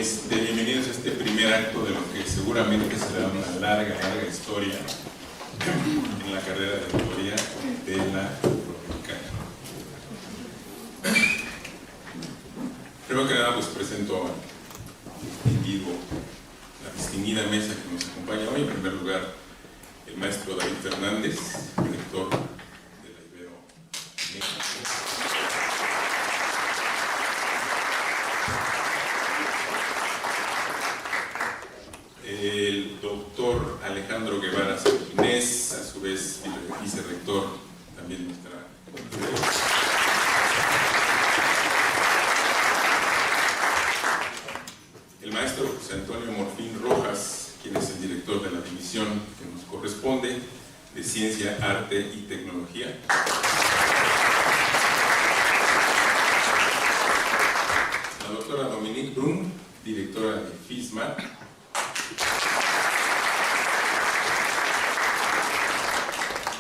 Bienvenidos a este primer acto de lo que seguramente será una larga historia en la carrera de teoría de la Iberoamericana. Primero que nada, pues presento a la distinguida mesa que nos acompaña hoy. En primer lugar, el maestro David Fernández, director de la Iberoamericana. El doctor Alejandro Guevara Sanguinés, a su vez vicerrector también de nuestra universidad. El maestro José Antonio Morfín Rojas, quien es el director de la división que nos corresponde de Ciencia, Arte y Tecnología. La doctora Dominique Brun, directora de FISMAT.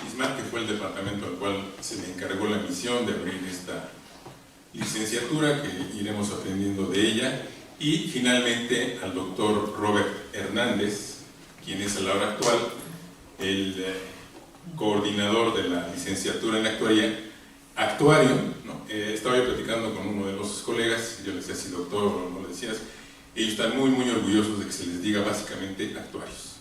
FISMAT, que fue el departamento al cual se le encargó la misión de abrir esta licenciatura, que iremos aprendiendo de ella. Y finalmente al doctor Robert Hernández, quien es a la hora actual el coordinador de la licenciatura en actuario, ¿no? Estaba yo platicando con uno de los colegas, yo le decía si doctor o no le decías, ellos están muy orgullosos de que se les diga básicamente actuarios.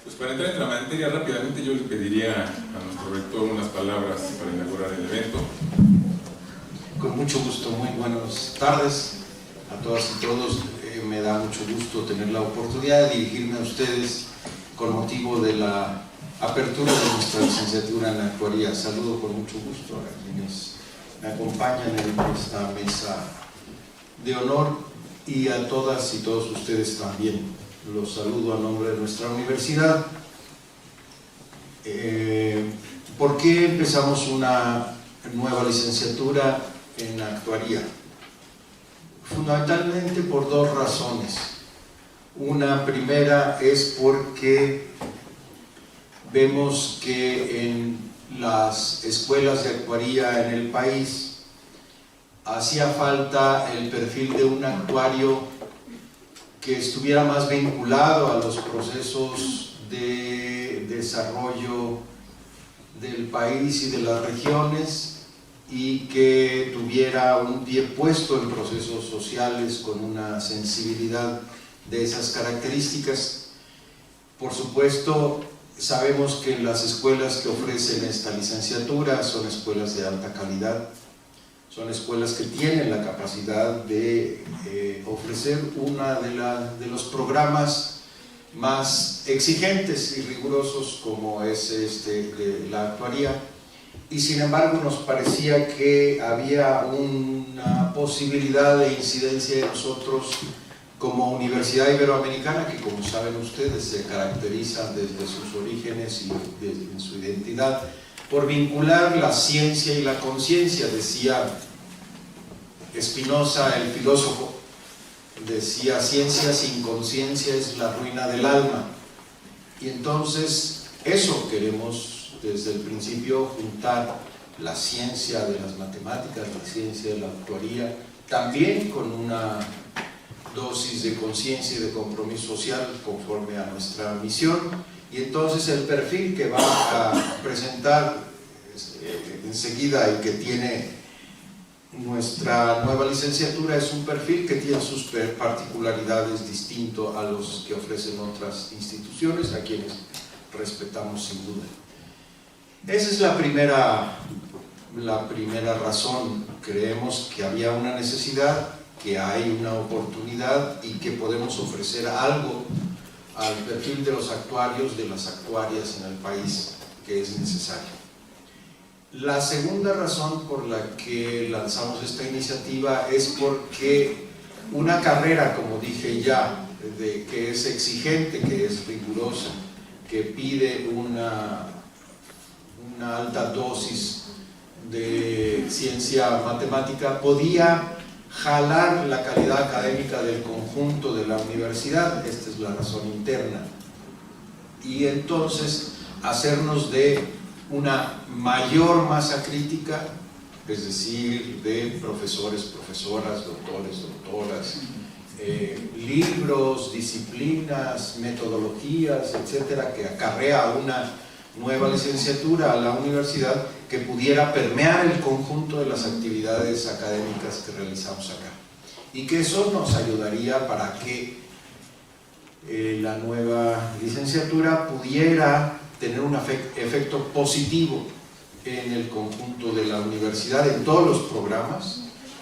Pues para entrar en la materia rápidamente, yo le pediría a nuestro rector unas palabras para inaugurar el evento. Con mucho gusto, muy buenas tardes a todas y todos. Me da mucho gusto tener la oportunidad de dirigirme a ustedes con motivo de la apertura de nuestra licenciatura en actuaría. Saludo con mucho gusto a quienes me acompañan en esta mesa de honor y a todas y todos ustedes también. Los saludo a nombre de nuestra universidad. ¿Por qué empezamos una nueva licenciatura en actuaría? Fundamentalmente por dos razones. Una primera es porque vemos que en las escuelas de actuaría en el país hacía falta el perfil de un actuario que estuviera más vinculado a los procesos de desarrollo del país y de las regiones, y que tuviera un pie puesto en procesos sociales con una sensibilidad de esas características. Por supuesto, sabemos que las escuelas que ofrecen esta licenciatura son escuelas de alta calidad, son escuelas que tienen la capacidad de ofrecer uno de los programas más exigentes y rigurosos como es de la actuaría. Y sin embargo nos parecía que había una posibilidad de incidencia de nosotros como Universidad Iberoamericana, que como saben ustedes se caracteriza desde sus orígenes y desde su identidad por vincular la ciencia y la conciencia. Decía Spinoza, el filósofo, decía: ciencia sin conciencia es la ruina del alma. Y entonces eso queremos desde el principio, juntar la ciencia de las matemáticas, la ciencia de la actuaría, también con una dosis de conciencia y de compromiso social conforme a nuestra misión. Y entonces el perfil que va a presentar enseguida y que tiene nuestra nueva licenciatura es un perfil que tiene sus particularidades distinto a los que ofrecen otras instituciones, a quienes respetamos sin duda. Esa es la primera razón. Creemos que había una necesidad, que hay una oportunidad y que podemos ofrecer algo al perfil de los actuarios, de las actuarias en el país, que es necesario. La segunda razón por la que lanzamos esta iniciativa es porque una carrera, como dije ya, que es exigente, que es rigurosa, que pide una alta dosis de ciencia matemática, podía jalar la calidad académica del conjunto de la universidad. Esta es la razón interna. Y entonces hacernos de una mayor masa crítica, es decir, de profesores, profesoras, doctores, doctoras, libros, disciplinas, metodologías, etcétera, que acarrea una nueva licenciatura a la universidad que pudiera permear el conjunto de las actividades académicas que realizamos acá. Y que eso nos ayudaría para que la nueva licenciatura pudiera tener un efecto positivo en el conjunto de la universidad, en todos los programas,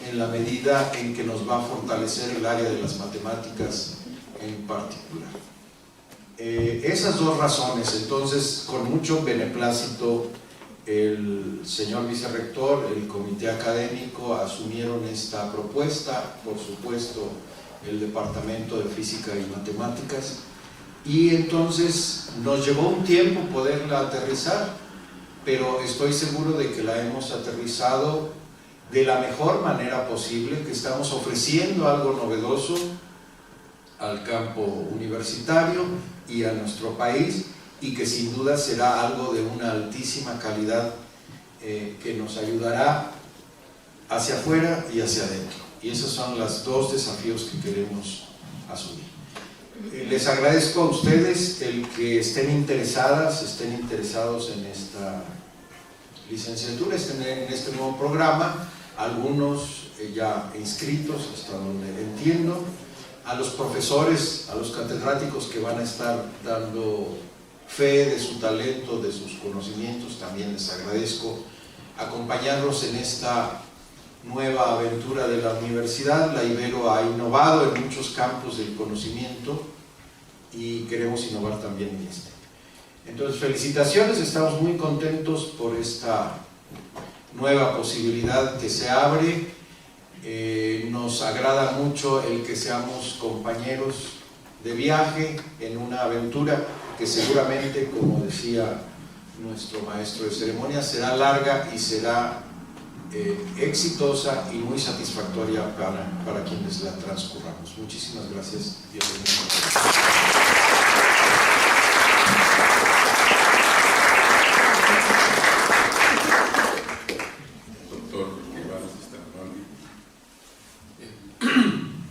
en la medida en que nos va a fortalecer el área de las matemáticas en particular. Esas dos razones, entonces, con mucho beneplácito, el señor vicerrector, el comité académico asumieron esta propuesta, por supuesto el departamento de física y matemáticas, y entonces nos llevó un tiempo poderla aterrizar, pero estoy seguro de que la hemos aterrizado de la mejor manera posible, que estamos ofreciendo algo novedoso al campo universitario y a nuestro país, y que sin duda será algo de una altísima calidad que nos ayudará hacia afuera y hacia adentro. Y esos son los dos desafíos que queremos asumir. Les agradezco a ustedes el que estén interesados en esta licenciatura, en este nuevo programa, algunos ya inscritos, hasta donde entiendo, a los profesores, a los catedráticos que van a estar dando fe de su talento, de sus conocimientos, también les agradezco acompañarlos en esta nueva aventura de la universidad. La Ibero ha innovado en muchos campos del conocimiento y queremos innovar también en este. Entonces, felicitaciones, estamos muy contentos por esta nueva posibilidad que se abre. Nos agrada mucho el que seamos compañeros de viaje en una aventura que seguramente, como decía nuestro maestro de ceremonia, será larga y será exitosa y muy satisfactoria para quienes la transcurramos. Muchísimas gracias. Doctor Guevara, está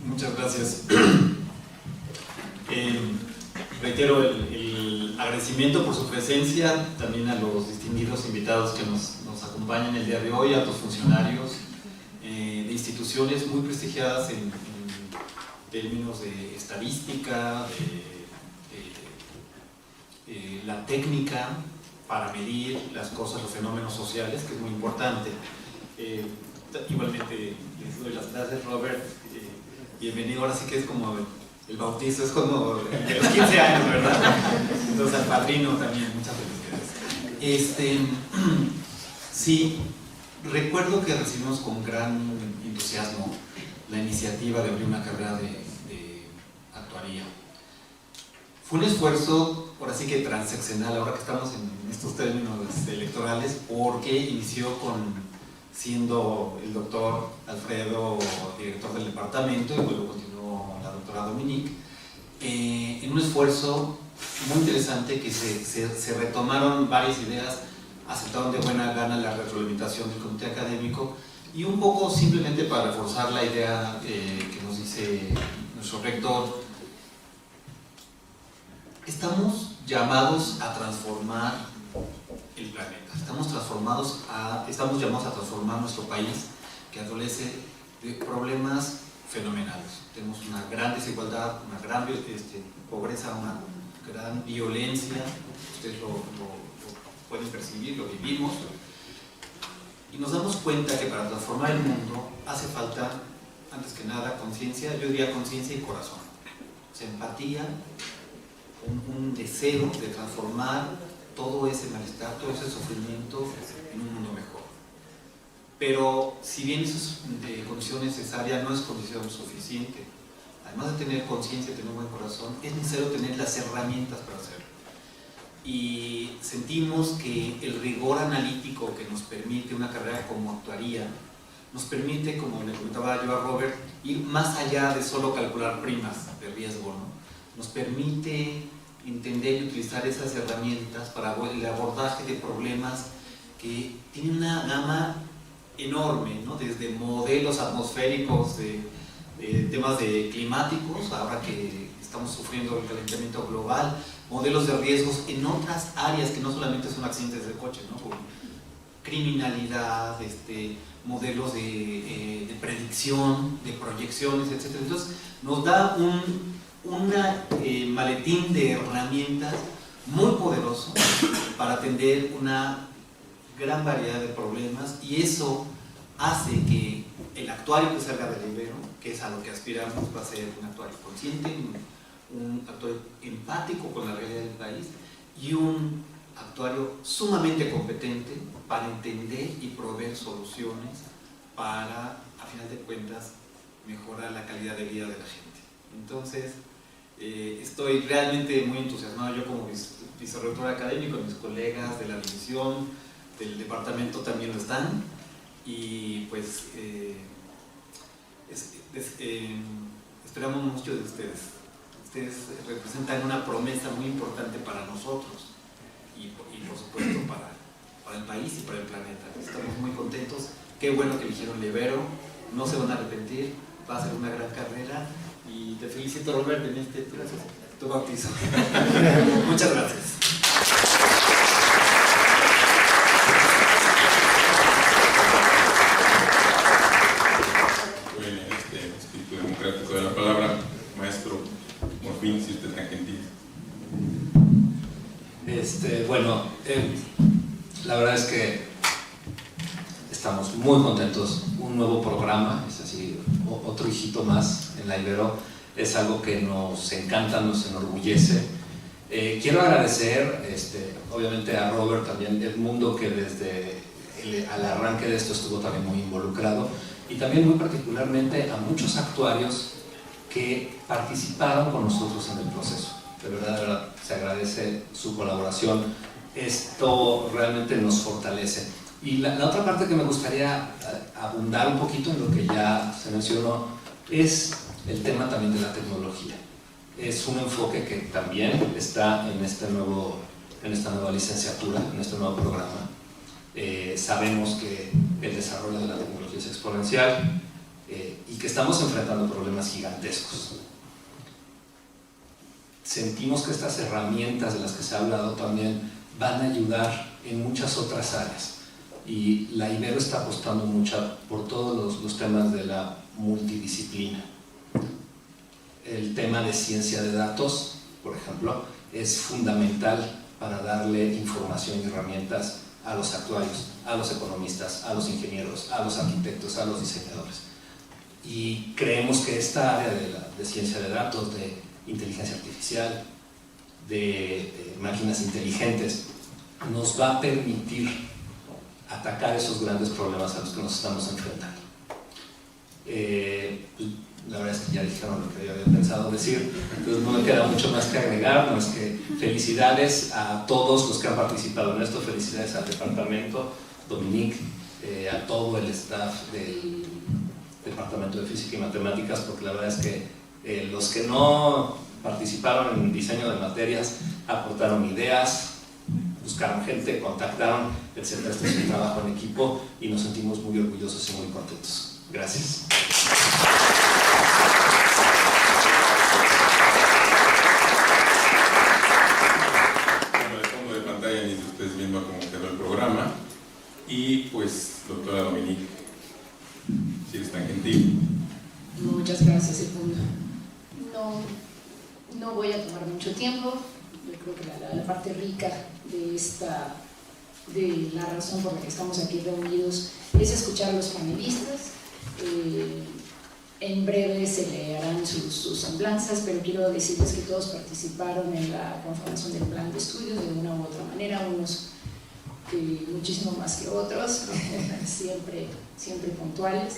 muchas gracias. Reitero el agradecimiento por su presencia, también a los distinguidos invitados que nos acompañan el día de hoy, a los funcionarios de instituciones muy prestigiadas en términos de estadística, la técnica para medir las cosas, los fenómenos sociales, que es muy importante. Igualmente les doy las gracias, Robert. Bienvenido, ahora sí que es como el bautizo, es como de los 15 años, ¿verdad? Entonces al padrino también, muchas felicidades. Sí, recuerdo que recibimos con gran entusiasmo la iniciativa de abrir una carrera de actuaría. Fue un esfuerzo, ahora sí que transeccional, ahora que estamos en estos términos electorales, porque inició siendo el doctor Alfredo director del departamento y luego continuó la doctora Dominique, en un esfuerzo muy interesante que se retomaron varias ideas, aceptaron de buena gana la retroalimentación del comité académico y un poco simplemente para reforzar la idea que nos dice nuestro rector, estamos llamados a transformar el planeta, estamos llamados a transformar nuestro país que adolece de problemas fenomenales. Tenemos una gran desigualdad, una gran pobreza, una gran violencia, ustedes lo pueden percibir, lo vivimos, y nos damos cuenta que para transformar el mundo hace falta, antes que nada, conciencia, yo diría conciencia y corazón, o sea, empatía, un deseo de transformar todo ese malestar, todo ese sufrimiento en un mundo mejor. Pero si bien esa condición necesaria, no es condición suficiente. Además de tener conciencia y tener un buen corazón, es necesario tener las herramientas para hacerlo. Y sentimos que el rigor analítico que nos permite una carrera como actuaría, nos permite, como le comentaba yo a Robert, ir más allá de solo calcular primas de riesgo, ¿no? Nos permite entender y utilizar esas herramientas para el abordaje de problemas que tienen una gama enorme, ¿no? Desde modelos atmosféricos, de temas climáticos, ahora que estamos sufriendo el calentamiento global, modelos de riesgos en otras áreas que no solamente son accidentes de coche, ¿no? Como criminalidad, modelos de predicción, de proyecciones, etc. Entonces nos da un maletín de herramientas muy poderoso para atender una gran variedad de problemas, y eso hace que el actuario que salga del Ibero, que es a lo que aspiramos, va a ser un actuario consciente, un actuario empático con la realidad del país y un actuario sumamente competente para entender y proveer soluciones para, a final de cuentas, mejorar la calidad de vida de la gente. Entonces, estoy realmente muy entusiasmado, yo como vicerrector académico, mis colegas de la división, del departamento también lo están, y pues esperamos mucho de ustedes. Ustedes representan una promesa muy importante para nosotros y por supuesto para el país y para el planeta. Estamos muy contentos, qué bueno que eligieron el Ibero, no se van a arrepentir, va a ser una gran carrera, y te felicito, Robert, en tu bautizo. Muchas gracias. Bueno, en este espíritu democrático de la palabra, maestro Morfín, si usted es tan gentil. La verdad es que estamos muy contentos. Un nuevo programa, es así, otro hijito más en la Ibero, es algo que nos encanta, nos enorgullece. Quiero agradecer obviamente a Robert, también Edmundo, que desde al arranque de esto estuvo también muy involucrado, y también muy particularmente a muchos actuarios que participaron con nosotros en el proceso. De verdad, se agradece su colaboración. Esto realmente nos fortalece. Y la otra parte que me gustaría abundar un poquito en lo que ya se mencionó es el tema también de la tecnología. Es un enfoque que también está en esta nueva licenciatura, en este nuevo programa. Sabemos que el desarrollo de la tecnología es exponencial y que estamos enfrentando problemas gigantescos. Sentimos que estas herramientas de las que se ha hablado también van a ayudar en muchas otras áreas, y la Ibero está apostando mucho por todos los temas de la multidisciplina. El tema de ciencia de datos, por ejemplo, es fundamental para darle información y herramientas a los actuarios, a los economistas, a los ingenieros, a los arquitectos, a los diseñadores. Y creemos que esta área de ciencia de datos, de inteligencia artificial, de máquinas inteligentes, nos va a permitir atacar esos grandes problemas a los que nos estamos enfrentando. La verdad es que ya dijeron lo que yo había pensado decir, entonces no me queda mucho más que agregar, más que felicidades a todos los que han participado en esto, felicidades al departamento, Dominique, a todo el staff del Departamento de Física y Matemáticas, porque la verdad es que los que no participaron en el diseño de materias aportaron ideas, buscaron gente, contactaron, etc. Este es un trabajo en equipo y nos sentimos muy orgullosos y muy contentos. Gracias. Bueno, de fondo de pantalla han ido ustedes viendo cómo quedó el programa. Y pues, doctora Dominique, si eres tan gentil. Muchas gracias, Edmundo. No voy a tomar mucho tiempo. Yo creo que la parte rica de la razón por la que estamos aquí reunidos es escuchar a los panelistas. En breve se le harán sus semblanzas, pero quiero decirles que todos participaron en la conformación del plan de estudio de una u otra manera, unos muchísimo más que otros, siempre puntuales.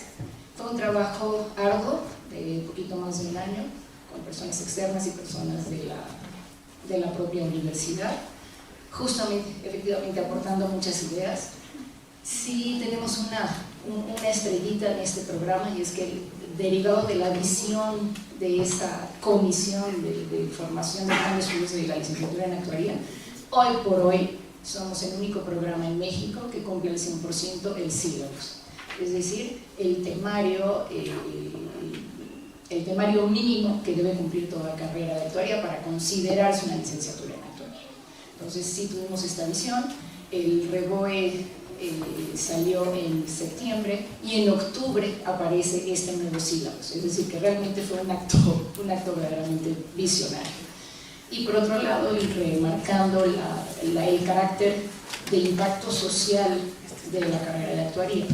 Fue un trabajo arduo de poquito más de un año, con personas externas y personas de la propia universidad, justamente, efectivamente, aportando muchas ideas. Sí tenemos una estrellita en este programa, y es que derivado de la visión de esa comisión de formación de plan de estudios de la licenciatura en actuaría, hoy por hoy somos el único programa en México que cumple al 100% el sílabus, es decir, el temario mínimo que debe cumplir toda carrera de actuaría para considerarse una licenciatura en actuaría. Entonces sí tuvimos esta visión, el REBOE salió en septiembre y en octubre aparece este nuevo sílabus, es decir, que realmente fue un acto verdaderamente visionario. Y por otro lado, y remarcando el carácter de impacto social de la carrera de actuaría,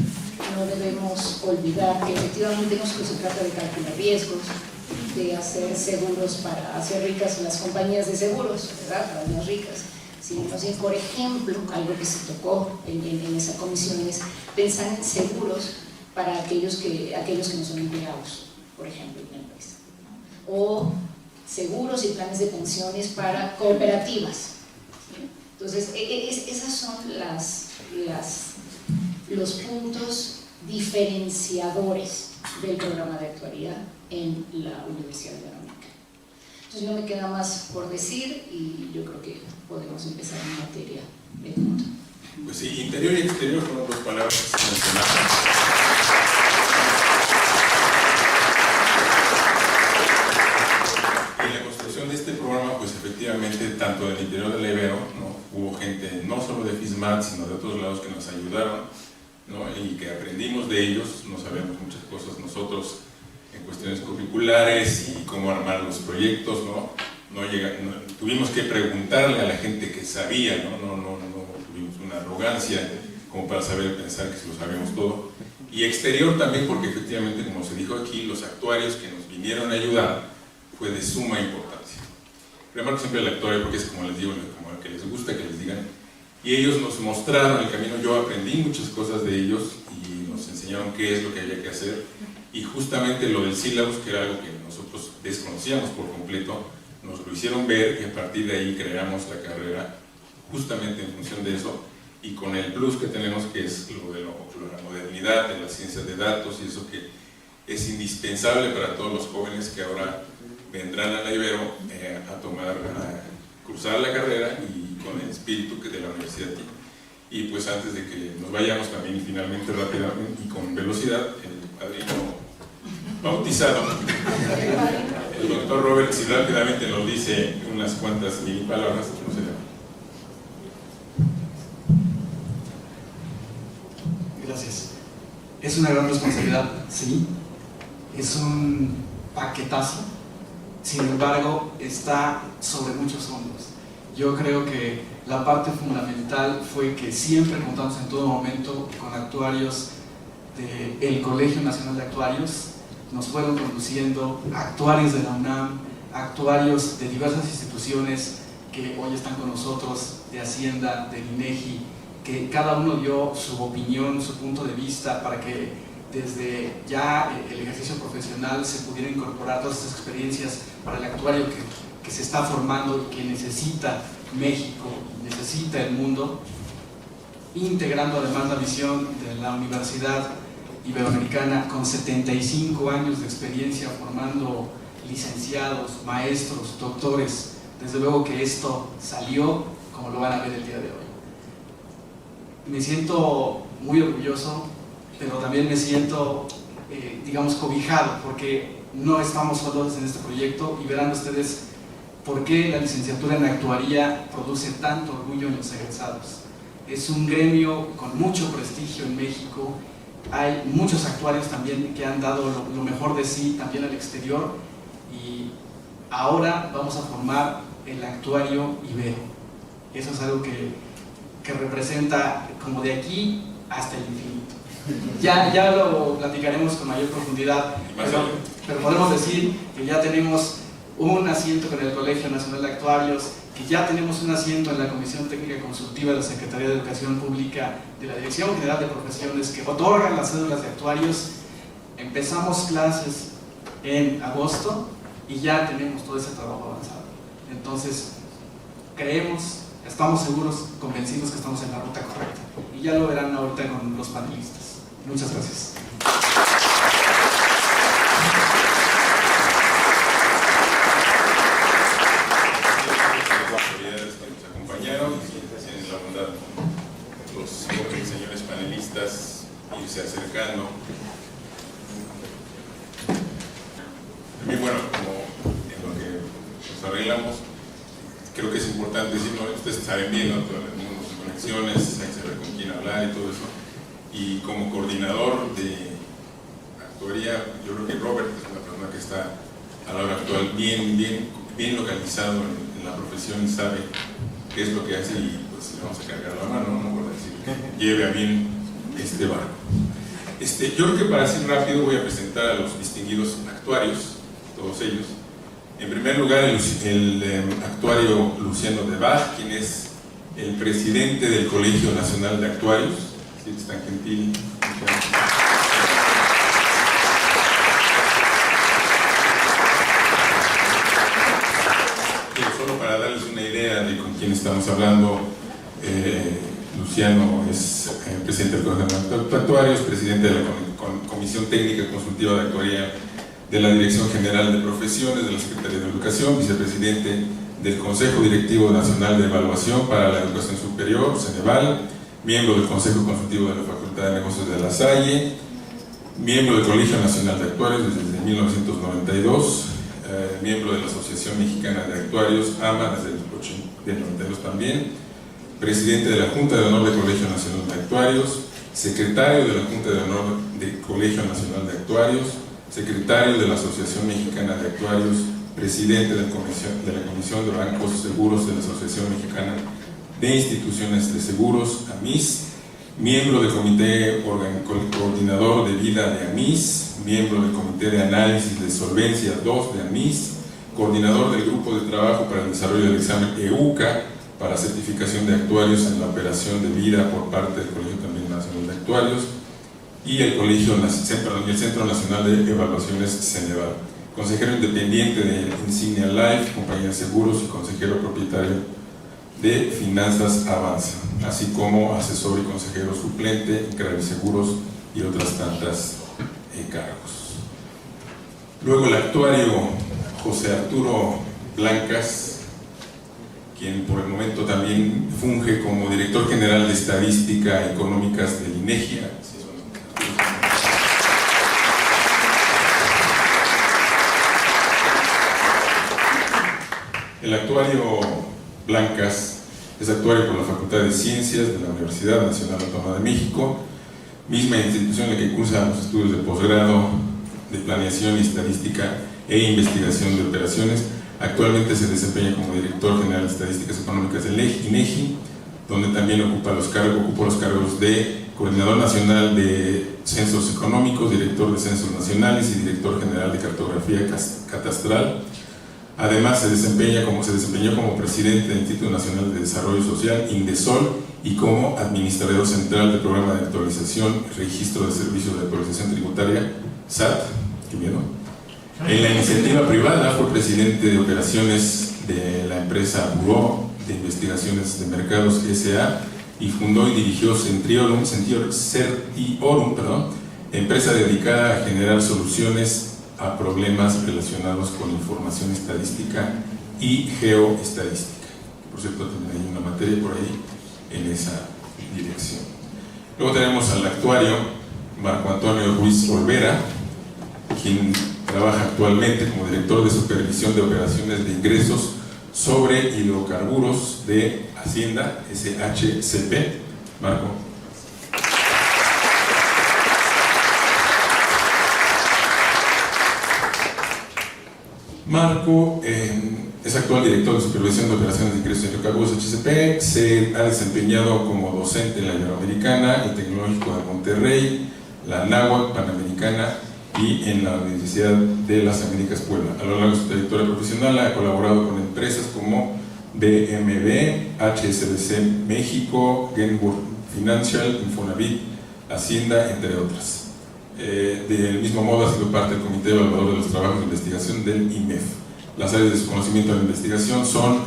no debemos olvidar que efectivamente no solo se trata de calcular riesgos, de hacer seguros para hacer ricas las compañías de seguros, ¿verdad? Para las más ricas, sino más bien, por ejemplo, algo que se tocó en esa comisión es pensar en seguros para aquellos que no son empleados, por ejemplo, en una empresa, ¿no? O seguros y planes de pensiones para cooperativas, ¿sí? Entonces, esas son los puntos diferenciadores del programa de actuaría en la Universidad de Verónica. Entonces no me queda más por decir y yo creo que podemos empezar en materia de punto. Pues sí, interior y exterior fueron dos palabras que se mencionaron. En la construcción de este programa, pues efectivamente, tanto del interior de la Ibero, ¿no? Hubo gente no solo de FISMAT, sino de otros lados que nos ayudaron, ¿no? Y que aprendimos de ellos, no sabemos muchas cosas nosotros en cuestiones curriculares y cómo armar los proyectos, ¿no? Tuvimos que preguntarle a la gente que sabía, ¿no? No tuvimos una arrogancia como para saber pensar que lo sabemos todo. Y exterior también, porque efectivamente, como se dijo aquí, los actuarios que nos vinieron a ayudar fue de suma importancia. Remarco siempre el actuario porque es como les digo, como el que les gusta que les digan. Y ellos nos mostraron el camino, yo aprendí muchas cosas de ellos y nos enseñaron qué es lo que había que hacer. Y justamente lo del sílabus, que era algo que nosotros desconocíamos por completo, nos lo hicieron ver y a partir de ahí creamos la carrera justamente en función de eso y con el plus que tenemos, que es lo de la modernidad, de las ciencias de datos y eso que es indispensable para todos los jóvenes que ahora vendrán a la Ibero a cruzar la carrera y con el espíritu de la universidad. Y pues antes de que nos vayamos también finalmente rápidamente y con velocidad, el padrino bautizado, el doctor Robert, si rápidamente nos dice unas cuantas mini palabras, no sé. Gracias. Es una gran responsabilidad, sí. Es un paquetazo. Sin embargo, está sobre muchos hombros. Yo creo que la parte fundamental fue que siempre contamos en todo momento con actuarios del Colegio Nacional de Actuarios. Nos fueron conduciendo actuarios de la UNAM, actuarios de diversas instituciones que hoy están con nosotros, de Hacienda, del INEGI, que cada uno dio su opinión, su punto de vista para que desde ya el ejercicio profesional se pudiera incorporar todas estas experiencias para el actuario que se está formando y que necesita México, necesita el mundo, integrando además la visión de la Universidad Iberoamericana con 75 años de experiencia formando licenciados, maestros, doctores. Desde luego que esto salió como lo van a ver el día de hoy. Me siento muy orgulloso, pero también me siento, digamos, cobijado, porque no estamos solos en este proyecto y verán ustedes por qué la licenciatura en actuaría produce tanto orgullo en los egresados. Es un gremio con mucho prestigio en México, hay muchos actuarios también que han dado lo mejor de sí también al exterior y ahora vamos a formar el actuario Ibero. Eso es algo que representa como de aquí hasta el infinito. Ya lo platicaremos con mayor profundidad, pero podemos decir que ya tenemos un asiento con el Colegio Nacional de Actuarios, que ya tenemos un asiento en la Comisión Técnica Consultiva de la Secretaría de Educación Pública de la Dirección General de Profesiones que otorgan las cédulas de actuarios. Empezamos clases en agosto y ya tenemos todo ese trabajo avanzado. Entonces, creemos, estamos seguros, convencidos que estamos en la ruta correcta. Y ya lo verán ahorita con los panelistas. Muchas gracias. acompañaron y tienen la bondad con los señores panelistas irse acercando. También, bueno, como en lo que nos arreglamos, creo que es importante decir, ¿no? Ustedes saben bien, ¿no? Todas las conexiones, hay que saber con quién hablar y todo eso. Y como coordinador de actuaría, yo creo que Robert es una persona que está a la hora actual bien localizado en la profesión y sabe qué es lo que hace, y pues le vamos a cargar la mano, ¿no? Por decir, lleve a bien este barco. Yo creo que para ser rápido voy a presentar a los distinguidos actuarios, todos ellos. En primer lugar, el actuario Luciano de Bach, quien es el presidente del Colegio Nacional de Actuarios. Si es tan gentil. Solo para darles una idea de con quién estamos hablando, Luciano es presidente del Colegio Nacional de Actuarios, presidente de la Comisión Técnica Consultiva de Actuaría de la Dirección General de Profesiones de la Secretaría de Educación, vicepresidente del Consejo Directivo Nacional de Evaluación para la Educación Superior, Ceneval, miembro del Consejo Consultivo de la Facultad de Negocios de La Salle, miembro del Colegio Nacional de Actuarios desde 1992, miembro de la Asociación Mexicana de Actuarios, AMA, desde el 92 también, presidente de la Junta de Honor del Colegio Nacional de Actuarios, secretario de la Junta de Honor del Colegio Nacional de Actuarios, secretario de la Asociación Mexicana de Actuarios, presidente de la Comisión de Bancos Seguros de la Asociación Mexicana de Instituciones de Seguros, AMIS, miembro del Comité Coordinador de Vida de AMIS, miembro del Comité de Análisis de Solvencia 2 de AMIS, coordinador del Grupo de Trabajo para el Desarrollo del Examen EUCA para certificación de actuarios en la operación de vida por parte del Colegio también Nacional de Actuarios, y el Centro Nacional de Evaluaciones Ceneval, consejero independiente de Insignia Life, compañía de seguros, y consejero propietario de Finanzas Avanza, así como asesor y consejero suplente en Credit Seguros y otras tantas cargos. Luego el actuario José Arturo Blancas, quien por el momento también funge como director general de Estadística Económicas del INEGI. El actuario Blancas es actuario por la Facultad de Ciencias de la Universidad Nacional Autónoma de México, misma institución en la que cursa los estudios de posgrado de Planeación y Estadística e Investigación de Operaciones. Actualmente se desempeña como director general de Estadísticas Económicas del INEGI, donde también ocupó los cargos de Coordinador Nacional de Censos Económicos, Director de Censos Nacionales y Director General de Cartografía Catastral. Además se desempeñó como presidente del Instituto Nacional de Desarrollo Social, INDESOL, y como administrador central del Programa de Actualización y Registro de Servicios de Actualización Tributaria, SAT. ¿Qué miedo? En la iniciativa privada fue presidente de operaciones de la empresa Buró de Investigaciones de Mercados S.A. y fundó y dirigió Certiorum, empresa dedicada a generar soluciones a problemas relacionados con información estadística y geoestadística. Por cierto, también hay una materia por ahí en esa dirección. Luego tenemos al actuario Marco Antonio Ruiz Olvera, quien trabaja actualmente como director de supervisión de operaciones de ingresos sobre hidrocarburos de Hacienda, SHCP. Marco. Marco es actual director de supervisión de operaciones de ingresos de hidrocarburos HCP, se ha desempeñado como docente en la Iberoamericana, el Tecnológico de Monterrey, la Anáhuac Panamericana y en la Universidad de las Américas Puebla. A lo largo de su trayectoria profesional ha colaborado con empresas como BMB, HSBC México, Genworth Financial, Infonavit, Hacienda, entre otras. Del mismo modo ha sido parte del Comité Evaluador de los Trabajos de Investigación del IMEF. Las áreas de su conocimiento de la investigación son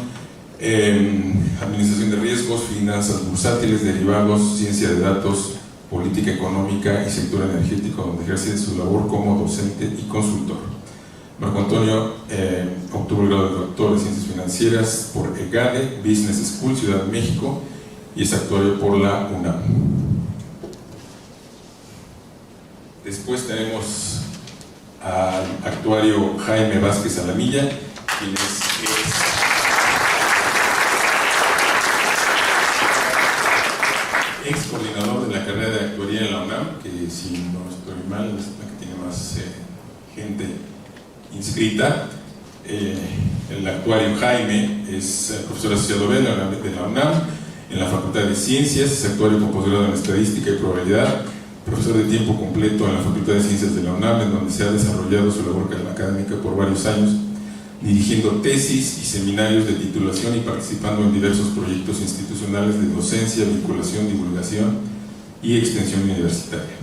administración de riesgos, finanzas bursátiles, derivados, ciencia de datos, política económica y sector energético, donde ejerce su labor como docente y consultor. Marco Antonio obtuvo el grado de doctor de Ciencias Financieras por EGADE Business School, Ciudad de México, y es actuario por la UNAM. Después tenemos al actuario Jaime Vázquez Alamilla, quien es ex coordinador de la carrera de actuaría en la UNAM, que si no estoy mal es la que tiene más gente inscrita. El actuario Jaime es profesor asociado B de la UNAM en la Facultad de Ciencias, es actuario con posgrado en Estadística y Probabilidad, profesor de tiempo completo en la Facultad de Ciencias de la UNAM, en donde se ha desarrollado su labor académica por varios años, dirigiendo tesis y seminarios de titulación y participando en diversos proyectos institucionales de docencia, vinculación, divulgación y extensión universitaria.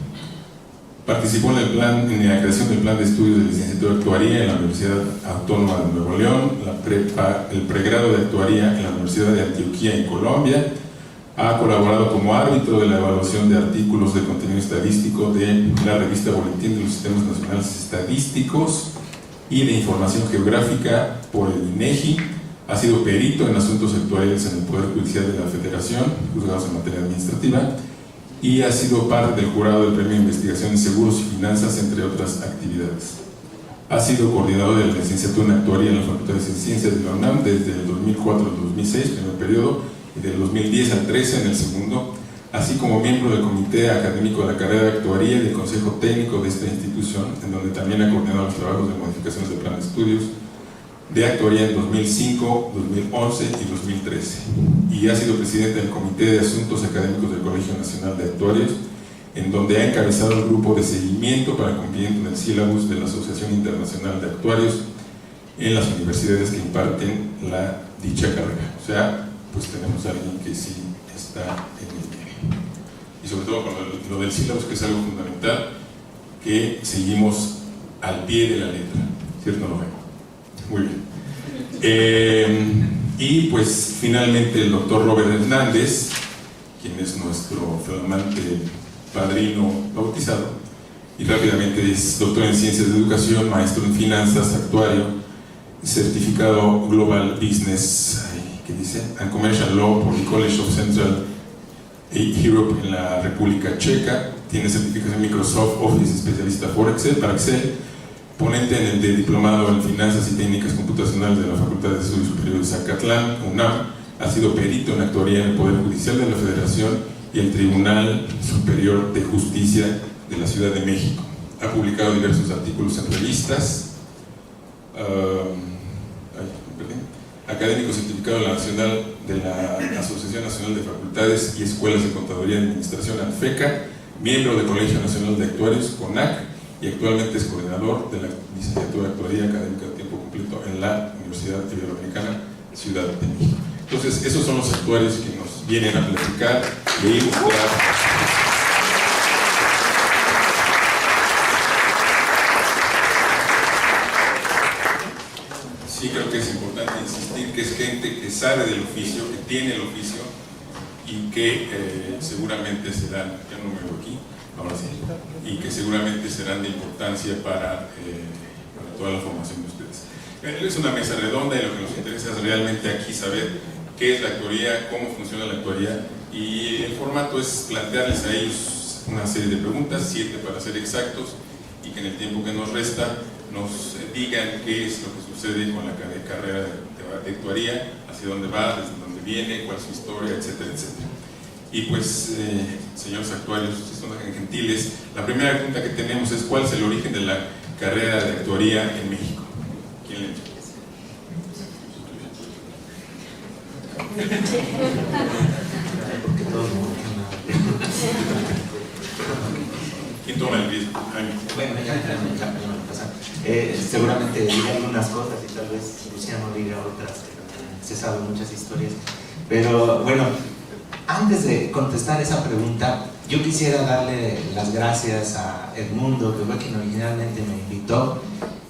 Participó en la creación del plan de estudios de licenciatura de actuaría en la Universidad Autónoma de Nuevo León, el pregrado de actuaría en la Universidad de Antioquia en Colombia. Ha colaborado como árbitro de la evaluación de artículos de contenido estadístico de la revista Boletín de los Sistemas Nacionales Estadísticos y de Información Geográfica por el INEGI. Ha sido perito en asuntos actuariales en el Poder Judicial de la Federación, juzgados en materia administrativa, y ha sido parte del jurado del Premio de Investigación en Seguros y Finanzas, entre otras actividades. Ha sido coordinador de la licenciatura en actuaría en la Facultad de Ciencias de la UNAM desde el 2004 al 2006, primer periodo, y del 2010 al 13 en el segundo, así como miembro del Comité Académico de la Carrera de Actuaría y del Consejo Técnico de esta institución, en donde también ha coordinado los trabajos de modificaciones del plan de estudios de actuaría en 2005, 2011 y 2013. Y ha sido presidente del Comité de Asuntos Académicos del Colegio Nacional de Actuarios, en donde ha encabezado el grupo de seguimiento para el cumplimiento del sílabus de la Asociación Internacional de Actuarios en las universidades que imparten dicha carrera. O sea, pues tenemos a alguien que sí está en el medio. Y sobre todo con lo del sílabus, que es algo fundamental, que seguimos al pie de la letra, ¿cierto? No lo veo. Muy bien. Y pues finalmente el doctor Robert Hernández, quien es nuestro flamante padrino bautizado, y rápidamente es doctor en Ciencias de Educación, maestro en Finanzas, actuario, certificado Global Business, ¿qué dice? And Commercial Law por el College of Central Europe en la República Checa. Tiene certificación Microsoft Office, especialista para Excel, ponente en el de Diplomado en Finanzas y Técnicas Computacionales de la Facultad de Estudios Superiores de Zacatlán, UNAM. Ha sido perito en actuaría en el Poder Judicial de la Federación y el Tribunal Superior de Justicia de la Ciudad de México. Ha publicado diversos artículos en revistas. Académico certificado de la Asociación Nacional de Facultades y Escuelas de Contaduría y Administración, ANFECA, miembro del Colegio Nacional de Actuarios, CONAC, y actualmente es coordinador de la licenciatura de actuaría académica de tiempo completo en la Universidad Iberoamericana, Ciudad de México. Entonces, esos son los actuarios que nos vienen a platicar y ilustrar. Sí, creo que es importante insistir que es gente que sabe del oficio, que tiene el oficio y que seguramente serán, ya no me veo aquí, ahora sí, y que seguramente serán de importancia para toda la formación de ustedes. Es una mesa redonda y lo que nos interesa es realmente aquí saber qué es la actuaría, cómo funciona la actuaría, y el formato es plantearles a ellos una serie de preguntas, 7 para ser exactos, y que en el tiempo que nos resta nos digan qué es lo que sucede con la carrera de actuaría, hacia dónde va, desde dónde viene, cuál es su historia, etcétera, etcétera. Y pues, señores actuarios, ustedes son gentiles, la primera pregunta que tenemos es: ¿cuál es el origen de la carrera de actuaría en México? ¿Quién le dice? ¿Quién toma el riesgo? Bueno, seguramente diré algunas cosas y tal vez Luciano diga otras, se saben muchas historias. Pero bueno, antes de contestar esa pregunta, yo quisiera darle las gracias a Edmundo, que fue quien originalmente me invitó,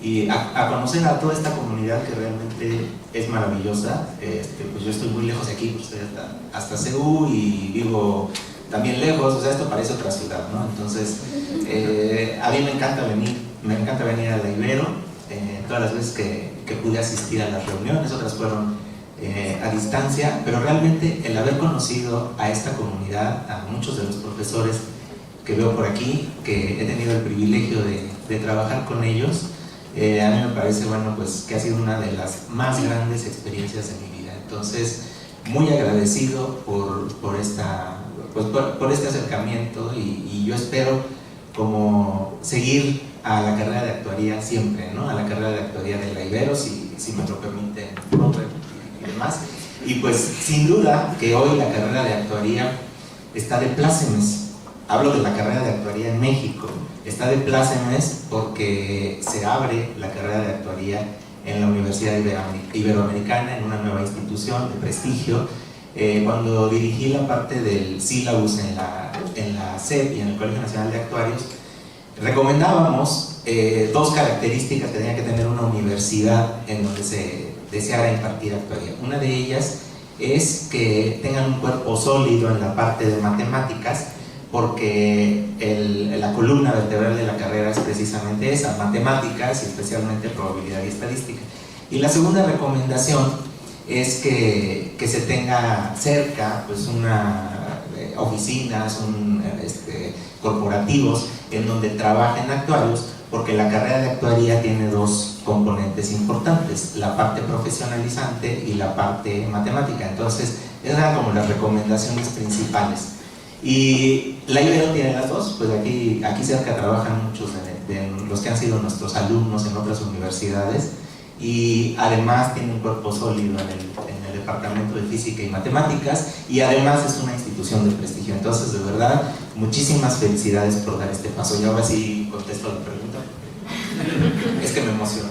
y a conocer a toda esta comunidad que realmente es maravillosa. Pues yo estoy muy lejos de aquí, pues estoy hasta CEU y vivo también lejos, o sea, esto parece otra ciudad, ¿no? Entonces, a mí me encanta venir a la Ibero. en todas las veces que pude asistir a las reuniones, otras fueron a distancia, pero realmente el haber conocido a esta comunidad, a muchos de los profesores que veo por aquí, que he tenido el privilegio de trabajar con ellos, a mí me parece, bueno, pues que ha sido una de las más grandes experiencias de mi vida. Entonces, muy agradecido por este acercamiento, y yo espero como seguir a la carrera de actuaría siempre, ¿no? A la carrera de actuaría de la Ibero, si me lo permite Robert y demás. Y pues sin duda que hoy la carrera de actuaría está de plácemes. Hablo de la carrera de actuaría en México. Está de plácemes porque se abre la carrera de actuaría en la Universidad Iberoamericana, en una nueva institución de prestigio. Cuando dirigí la parte del sílabus en la SEP y en el Colegio Nacional de Actuarios, recomendábamos dos características que tenía que tener una universidad en donde se deseara impartir actuaría. Una de ellas es que tengan un cuerpo sólido en la parte de matemáticas, porque la columna vertebral de la carrera es precisamente esa, matemáticas y especialmente probabilidad y estadística. Y la segunda recomendación es que se tenga cerca pues oficinas, corporativos en donde trabajen actuarios, porque la carrera de actuaría tiene dos componentes importantes, la parte profesionalizante y la parte matemática. Entonces, esas eran como las recomendaciones principales. Y la Ibero tiene las dos, pues aquí cerca trabajan muchos de los que han sido nuestros alumnos en otras universidades, y además tiene un cuerpo sólido en el departamento de física y matemáticas, y además es una institución de prestigio. Entonces, de verdad, muchísimas felicidades por dar este paso. Y ahora sí contesto la pregunta, es que me emociono.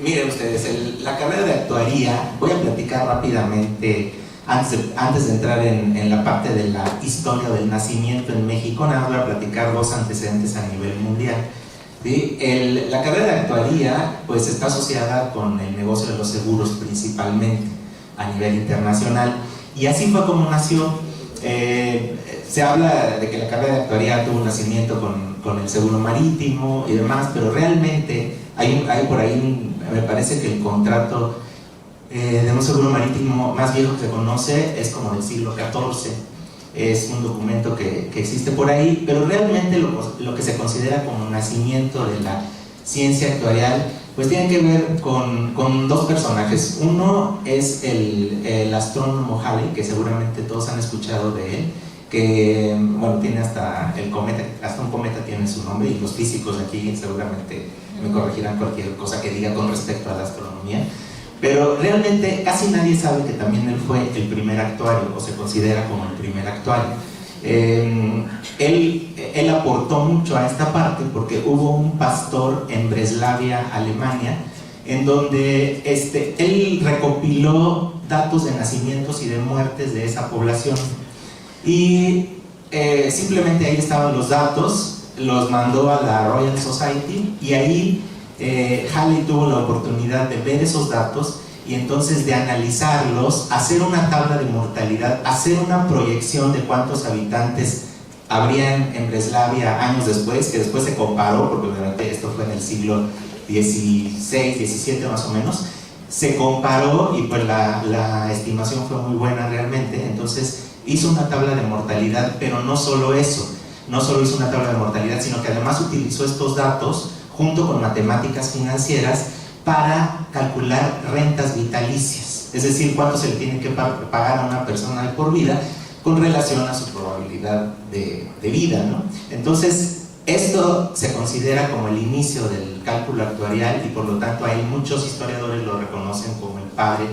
Miren ustedes, la carrera de actuaría, voy a platicar rápidamente. Antes de entrar en la parte de la historia del nacimiento en México, nada más voy a platicar dos antecedentes a nivel mundial. ¿Sí? La carrera de actuaría pues está asociada con el negocio de los seguros principalmente a nivel internacional, y así fue como nació. Se habla de que la carrera de actuaría tuvo un nacimiento con el seguro marítimo y demás, pero realmente hay por ahí, me parece que el contrato de un seguro marítimo más viejo que se conoce es como del siglo XIV, es un documento que existe por ahí, pero realmente lo que se considera como nacimiento de la ciencia actuarial pues tiene que ver con dos personajes. Uno es el astrónomo Halley, que seguramente todos han escuchado de él, que bueno, tiene hasta un cometa tiene su nombre, y los físicos de aquí seguramente me corregirán cualquier cosa que diga con respecto a la astronomía. Pero realmente casi nadie sabe que también él fue el primer actuario, o se considera como el primer actuario. Él aportó mucho a esta parte porque hubo un pastor en Breslavia, Alemania, en donde él recopiló datos de nacimientos y de muertes de esa población. Y simplemente ahí estaban los datos, los mandó a la Royal Society, y ahí Halley tuvo la oportunidad de ver esos datos y entonces de analizarlos, hacer una tabla de mortalidad, hacer una proyección de cuántos habitantes habrían en Breslavia años después, que después se comparó, porque obviamente esto fue en el siglo XVI, XVII más o menos, se comparó y pues la estimación fue muy buena realmente. Entonces hizo una tabla de mortalidad, pero no solo eso, no solo hizo una tabla de mortalidad, sino que además utilizó estos datos junto con matemáticas financieras para calcular rentas vitalicias, es decir, cuánto se le tiene que pagar a una persona de por vida con relación a su probabilidad de vida, ¿no? Entonces, esto se considera como el inicio del cálculo actuarial, y por lo tanto hay muchos historiadores lo reconocen como el padre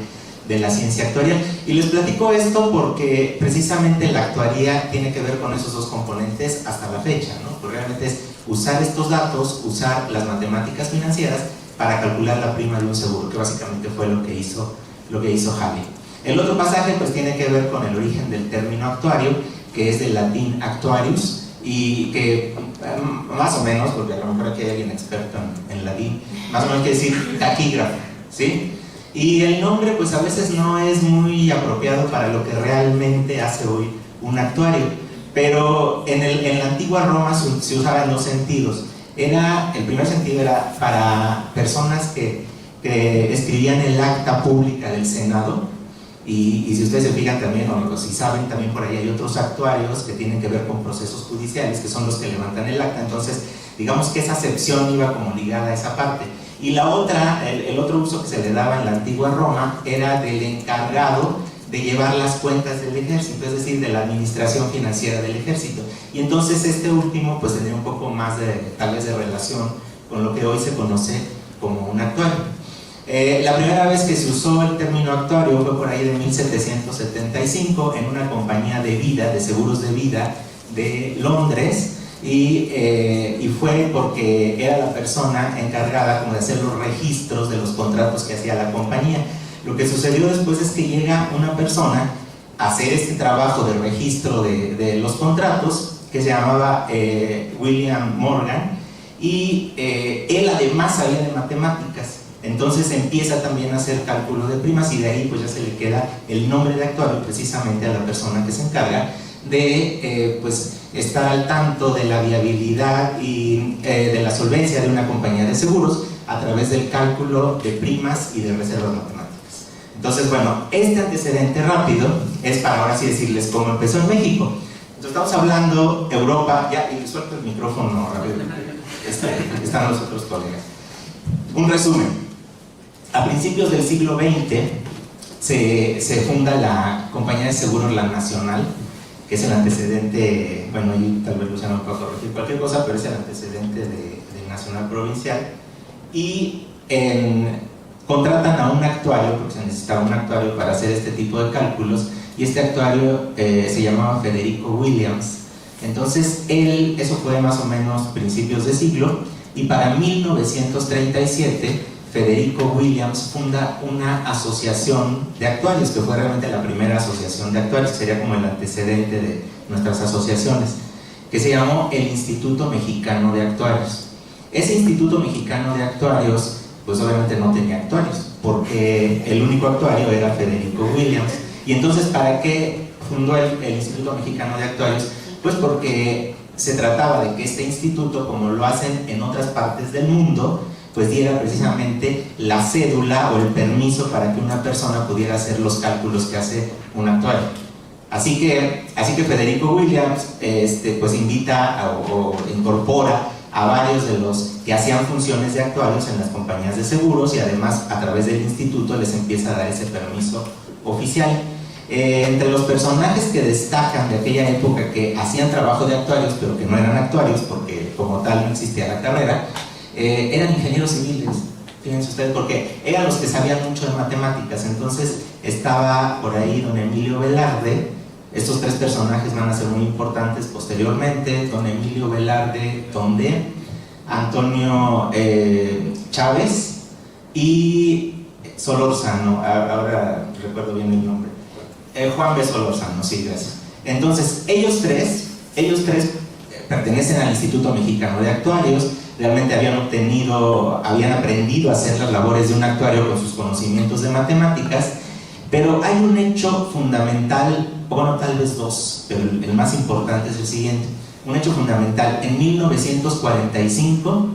de la ciencia actuarial. Y les platico esto porque precisamente la actuaría tiene que ver con esos dos componentes hasta la fecha, ¿no? Porque realmente es usar estos datos, usar las matemáticas financieras para calcular la prima de un seguro, que básicamente fue lo que hizo Halley. El otro pasaje pues tiene que ver con el origen del término actuario, que es del latín actuarius, y que más o menos, porque a lo mejor aquí hay alguien experto en latín, más o menos quiere decir taquígrafo, ¿sí? Y el nombre pues a veces no es muy apropiado para lo que realmente hace hoy un actuario, pero en la antigua Roma se usaba en dos sentidos. El primer sentido era para personas que escribían el acta pública del Senado, y si ustedes se fijan también, o si saben, también por ahí hay otros actuarios que tienen que ver con procesos judiciales, que son los que levantan el acta. Entonces, digamos que esa acepción iba como ligada a esa parte. Y la otra, el otro uso que se le daba en la antigua Roma era del encargado de llevar las cuentas del ejército, es decir, de la administración financiera del ejército. Y entonces este último pues tendría un poco más tal vez de relación con lo que hoy se conoce como un actuario. La primera vez que se usó el término actuario fue por ahí de 1775 en una compañía de vida, de seguros de vida de Londres, y fue porque era la persona encargada como de hacer los registros de los contratos que hacía la compañía. Lo que sucedió después es que llega una persona a hacer este trabajo de registro de los contratos, que se llamaba William Morgan, y él además sabía de matemáticas. Entonces empieza también a hacer cálculo de primas, y de ahí pues ya se le queda el nombre de actuario precisamente a la persona que se encarga de pues estar al tanto de la viabilidad y de la solvencia de una compañía de seguros a través del cálculo de primas y de reservas matemáticas. Entonces, bueno, este antecedente rápido es para ahora sí decirles cómo empezó en México. Entonces estamos hablando Europa, ya, y suelto el micrófono rápido, están los otros colegas. Un resumen. A principios del siglo XX se funda la compañía de seguros La Nacional, que es el antecedente, bueno, y tal vez Luciano pueda corregir cualquier cosa, pero es el antecedente de Nacional Provincial, y contratan a un actuario, porque se necesitaba un actuario para hacer este tipo de cálculos, y este actuario se llamaba Federico Williams. Entonces eso fue más o menos principios de siglo, y para 1937 Federico Williams funda una asociación de actuarios, que fue realmente la primera asociación de actuarios, sería como el antecedente de nuestras asociaciones, que se llamó el Instituto Mexicano de Actuarios. Ese Instituto Mexicano de Actuarios pues obviamente no tenía actuarios, porque el único actuario era Federico Williams. Y entonces, ¿para qué fundó el Instituto Mexicano de Actuarios? Pues porque se trataba de que este instituto, como lo hacen en otras partes del mundo, pues diera precisamente la cédula o el permiso para que una persona pudiera hacer los cálculos que hace un actuario. Así que Federico Williams pues invita o incorpora a varios de los que hacían funciones de actuarios en las compañías de seguros, y además a través del instituto les empieza a dar ese permiso oficial. Entre los personajes que destacan de aquella época, que hacían trabajo de actuarios pero que no eran actuarios porque como tal no existía la carrera, eran ingenieros civiles, fíjense ustedes, porque eran los que sabían mucho de matemáticas. Entonces estaba por ahí don Emilio Velarde. Estos tres personajes van a ser muy importantes posteriormente: don Emilio Velarde Tondé, Antonio Chávez y Solórzano, ahora recuerdo bien el nombre, Juan B. Solórzano, sí, gracias. Entonces ellos tres pertenecen al Instituto Mexicano de Actuarios. Realmente habían aprendido a hacer las labores de un actuario con sus conocimientos de matemáticas, pero hay un hecho fundamental, o bueno, tal vez dos, pero el más importante es el siguiente. Un hecho fundamental: en 1945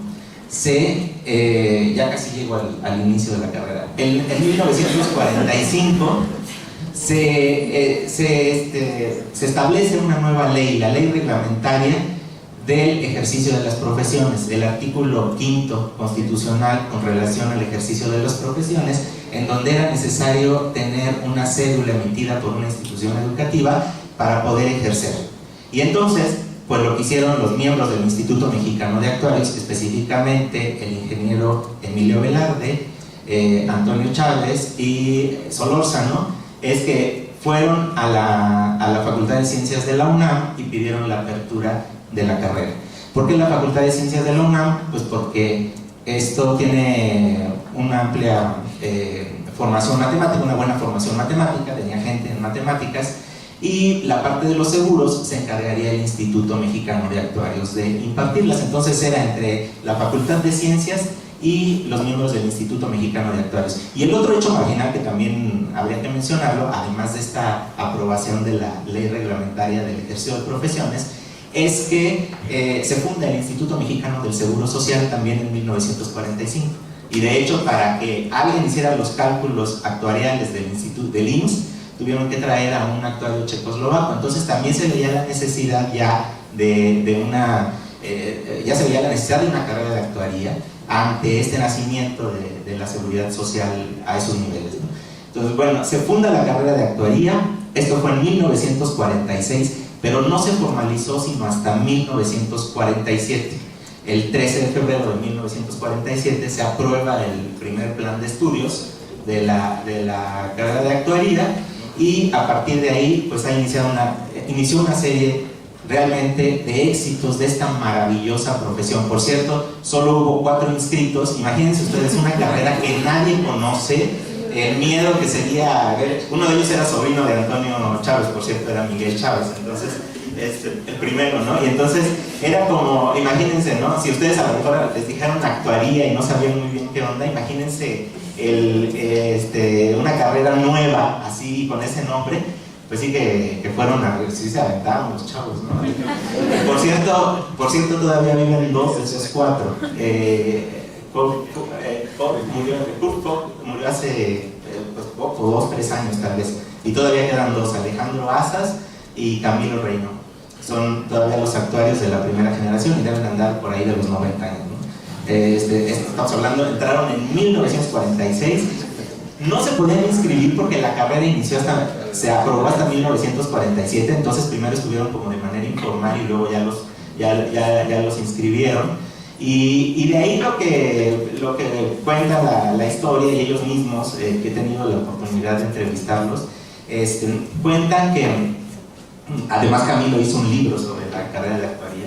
ya casi llego al inicio de la carrera, en 1945 se establece una nueva ley, la ley reglamentaria del ejercicio de las profesiones, el artículo 5º constitucional con relación al ejercicio de las profesiones, en donde era necesario tener una cédula emitida por una institución educativa para poder ejercer. Y entonces, pues lo que hicieron los miembros del Instituto Mexicano de Actuarios, específicamente el ingeniero Emilio Velarde, Antonio Chávez y Solórzano, es que fueron a la Facultad de Ciencias de la UNAM y pidieron la apertura de la carrera. ¿Por qué la Facultad de Ciencias de la UNAM? Pues porque esto tiene una amplia formación matemática, una buena formación matemática, tenía gente en matemáticas, y la parte de los seguros se encargaría el Instituto Mexicano de Actuarios de impartirlas. Entonces era entre la Facultad de Ciencias y los miembros del Instituto Mexicano de Actuarios. Y el otro hecho marginal que también habría que mencionarlo, además de esta aprobación de la ley reglamentaria del ejercicio de profesiones, es que se funda el Instituto Mexicano del Seguro Social también en 1945. Y de hecho, para que alguien hiciera los cálculos actuariales del Instituto del IMSS, tuvieron que traer a un actuario checoslovaco. Entonces también se veía la necesidad ya de una carrera de actuaría ante este nacimiento de la seguridad social a esos niveles, ¿no? Entonces, bueno, se funda la carrera de actuaría. Esto fue en 1946, pero no se formalizó sino hasta 1947. El 13 de febrero de 1947 se aprueba el primer plan de estudios de la carrera de actuaría, y a partir de ahí pues inició una serie realmente de éxitos de esta maravillosa profesión. Por cierto, solo hubo 4 inscritos. Imagínense ustedes una carrera que nadie conoce, el miedo que sería ver. Uno de ellos era sobrino de Antonio Chávez, por cierto, era Miguel Chávez, entonces el primero, ¿no? Y entonces era como, imagínense, ¿no? Si ustedes a lo mejor les dijeron actuaría y no sabían muy bien qué onda, imagínense una carrera nueva, así, con ese nombre. Pues sí que fueron sí se aventaron los chavos, ¿no? Por cierto, todavía viven 2 de esos 4. Kurt Koch murió hace 2 o 3 años tal vez, y todavía quedan 2, Alejandro Asas y Camilo Reino. Son todavía los actuarios de la primera generación y deben andar por ahí de los 90 años, ¿no? Estamos hablando, entraron en 1946. No se podían inscribir porque la carrera se aprobó hasta 1947, entonces primero estuvieron como de manera informal y luego ya los inscribieron. Y de ahí lo que cuenta la historia, y ellos mismos, que he tenido la oportunidad de entrevistarlos, cuentan que, además Camilo hizo un libro sobre la carrera de actuaría,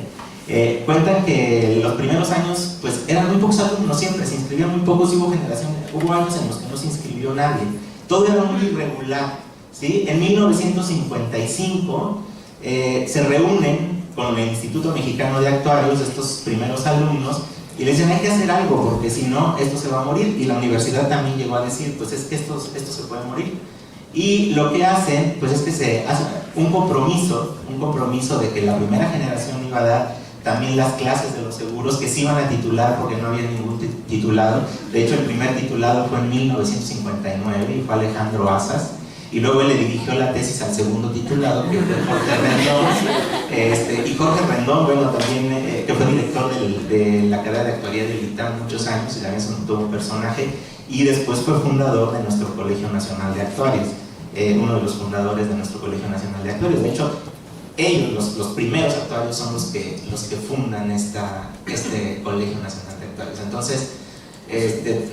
cuentan que los primeros años pues eran muy pocos alumnos, siempre se inscribían muy pocos, y hubo años en los que no se inscribió nadie, todo era muy irregular, ¿sí? En 1955 se reúnen con el Instituto Mexicano de Actuarios estos primeros alumnos y les dicen: hay que hacer algo porque si no esto se va a morir. Y la universidad también llegó a decir: pues es que esto se puede morir. Y lo que hacen pues es que se hace un compromiso de que la primera generación iba a dar también las clases de los seguros, que se iban a titular porque no había ningún titulado. De hecho, el primer titulado fue en 1959 y fue Alejandro Asas, y luego él le dirigió la tesis al segundo titulado, que fue Jorge Rendón. Y Jorge Rendón, bueno, también que fue director de la carrera de actuaría del ITAM muchos años, y también es todo un personaje, y después fue fundador de nuestro Colegio Nacional de Actuarios, uno de los fundadores de nuestro Colegio Nacional de Actuarios. De hecho, ellos, los primeros actuarios, son los que fundan este Colegio Nacional de Actuarios. Entonces,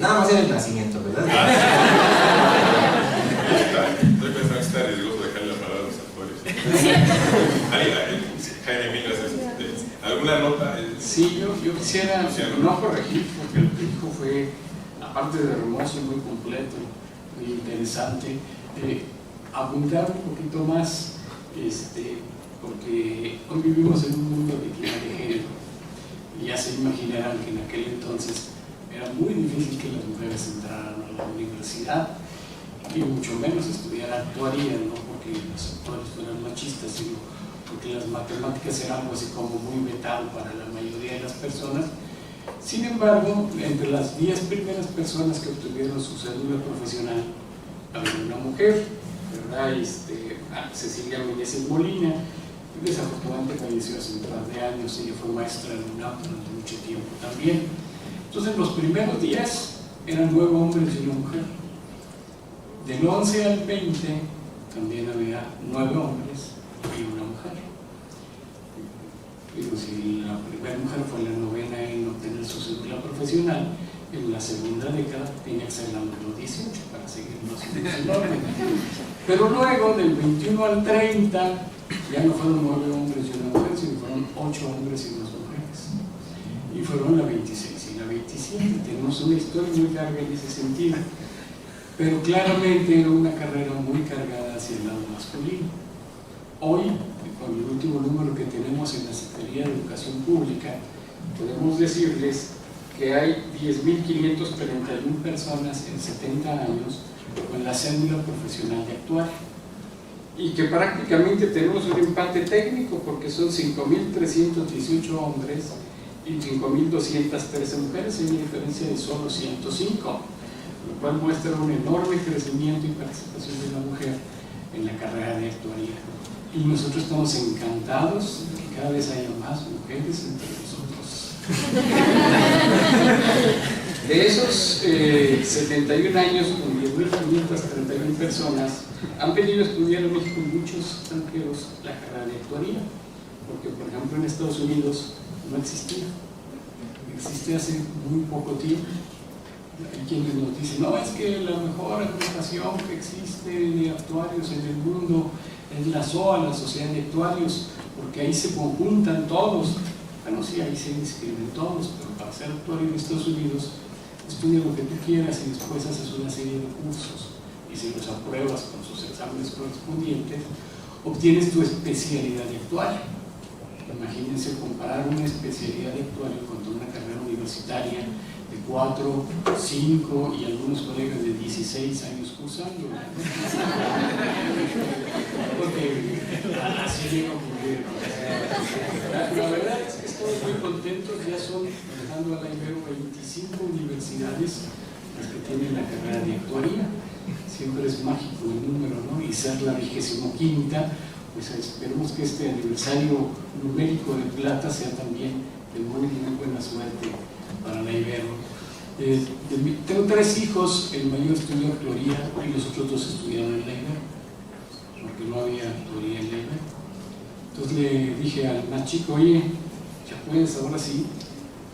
nada más era el nacimiento, ¿verdad? Estoy pensando que está riesgoso dejarle la palabra a los actuarios. Jaime Milas, ¿alguna nota? Sí, yo quisiera no corregir, porque el pico fue, aparte de hermoso, muy completo, muy interesante, apuntar un poquito más, porque hoy vivimos en un mundo de equidad de género, y ya se imaginarán que en aquel entonces era muy difícil que las mujeres entraran a la universidad, y mucho menos estudiar actuaría, no porque los actores fueran machistas, sino porque las matemáticas eran algo así como muy vetado para la mayoría de las personas. Sin embargo, entre las 10 primeras personas que obtuvieron su cédula profesional había una mujer, ¿verdad? Cecilia Meneses Molina. Desafortunadamente falleció hace un par de años. Ella fue maestra en UNAM durante mucho tiempo también. Entonces, los primeros 10 eran 9 hombres y una mujer. Del 11 al 20 también había 9 hombres y una mujer. Digo, si la primera mujer fue la novena en obtener su cédula profesional, en la segunda década tenía que ser la número 18 para seguir más o menos el orden. Pero luego, del 21 al 30, ya no fueron 9 hombres y una mujer, sino fueron 8 hombres y 2 mujeres. Y fueron la 26 y la 27. Tenemos una historia muy larga en ese sentido. Pero claramente era una carrera muy cargada hacia el lado masculino. Hoy, con el último número que tenemos en la Secretaría de Educación Pública, podemos decirles que hay 10.531 personas en 70 años con la cédula profesional de actuar. y que prácticamente tenemos un empate técnico porque son 5.318 hombres y 5.213 mujeres, hay una diferencia de solo 105, lo cual muestra un enorme crecimiento y participación de la mujer en la carrera de actuaría. Y nosotros estamos encantados de que cada vez haya más mujeres entre nosotros. De esos 71 años, con 10.531 personas, han venido a estudiar en México muchos extranjeros la carrera de actuaría, porque por ejemplo en Estados Unidos no existía, existe hace muy poco tiempo. Hay quienes nos dicen, no, es que la mejor agrupación que existe de actuarios en el mundo es la SOA, la Sociedad de Actuarios, porque ahí se conjuntan todos. Bueno, sí, ahí se inscriben todos, pero para ser actuario en Estados Unidos, estudia lo que tú quieras y después haces una serie de cursos, y si los apruebas con sus exámenes correspondientes, obtienes tu especialidad de actuario. Imagínense comparar una especialidad de actuario con una carrera universitaria de 4, 5 y algunos colegas de 16 años cursando. Porque así llega a ocurrir. La verdad es que estamos muy contentos, ya son, dejando a la Ibero, 25 universidades las que tienen la carrera de actuaría. Siempre es mágico el número, ¿no? Y ser la 25ª, pues esperemos que este aniversario numérico de plata sea también de muy buena suerte para la Ibero. Tengo 3 hijos, el mayor estudió actuaría y los otros 2 estudiaron en la Ibero, porque no había actuaría en la Ibero. Entonces le dije al más chico, oye, ya puedes ahora sí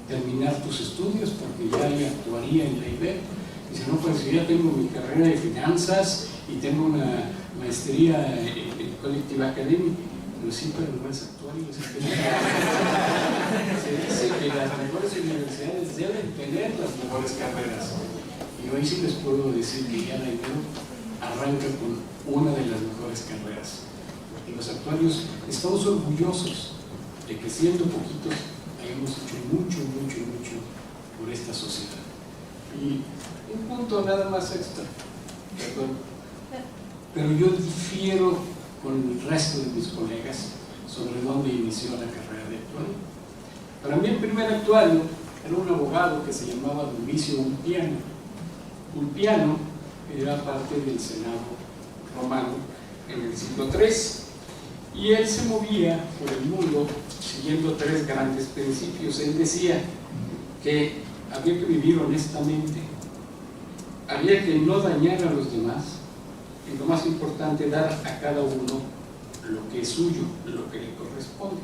terminar tus estudios porque ya hay actuaría en la Ibero. Dice, no, pues yo ya tengo mi carrera de finanzas y tengo una maestría en Collective Academy. Pero sí, pero no es actuario. Se dice que las mejores universidades deben tener las mejores carreras. Y hoy sí les puedo decir que ya la Ibero arranca con una de las mejores carreras. Porque los actuarios estamos orgullosos de que siendo poquitos hayamos hecho mucho por esta sociedad. Y un punto nada más extra, perdón, pero yo difiero con el resto de mis colegas sobre dónde inició la carrera de actuario. Para mí el primer actuario era un abogado que se llamaba Domicio Ulpiano. Ulpiano era parte del Senado romano en el siglo III y él se movía por el mundo siguiendo 3 grandes principios. Él decía que había que vivir honestamente, había que no dañar a los demás y lo más importante, dar a cada uno lo que es suyo, lo que le corresponde.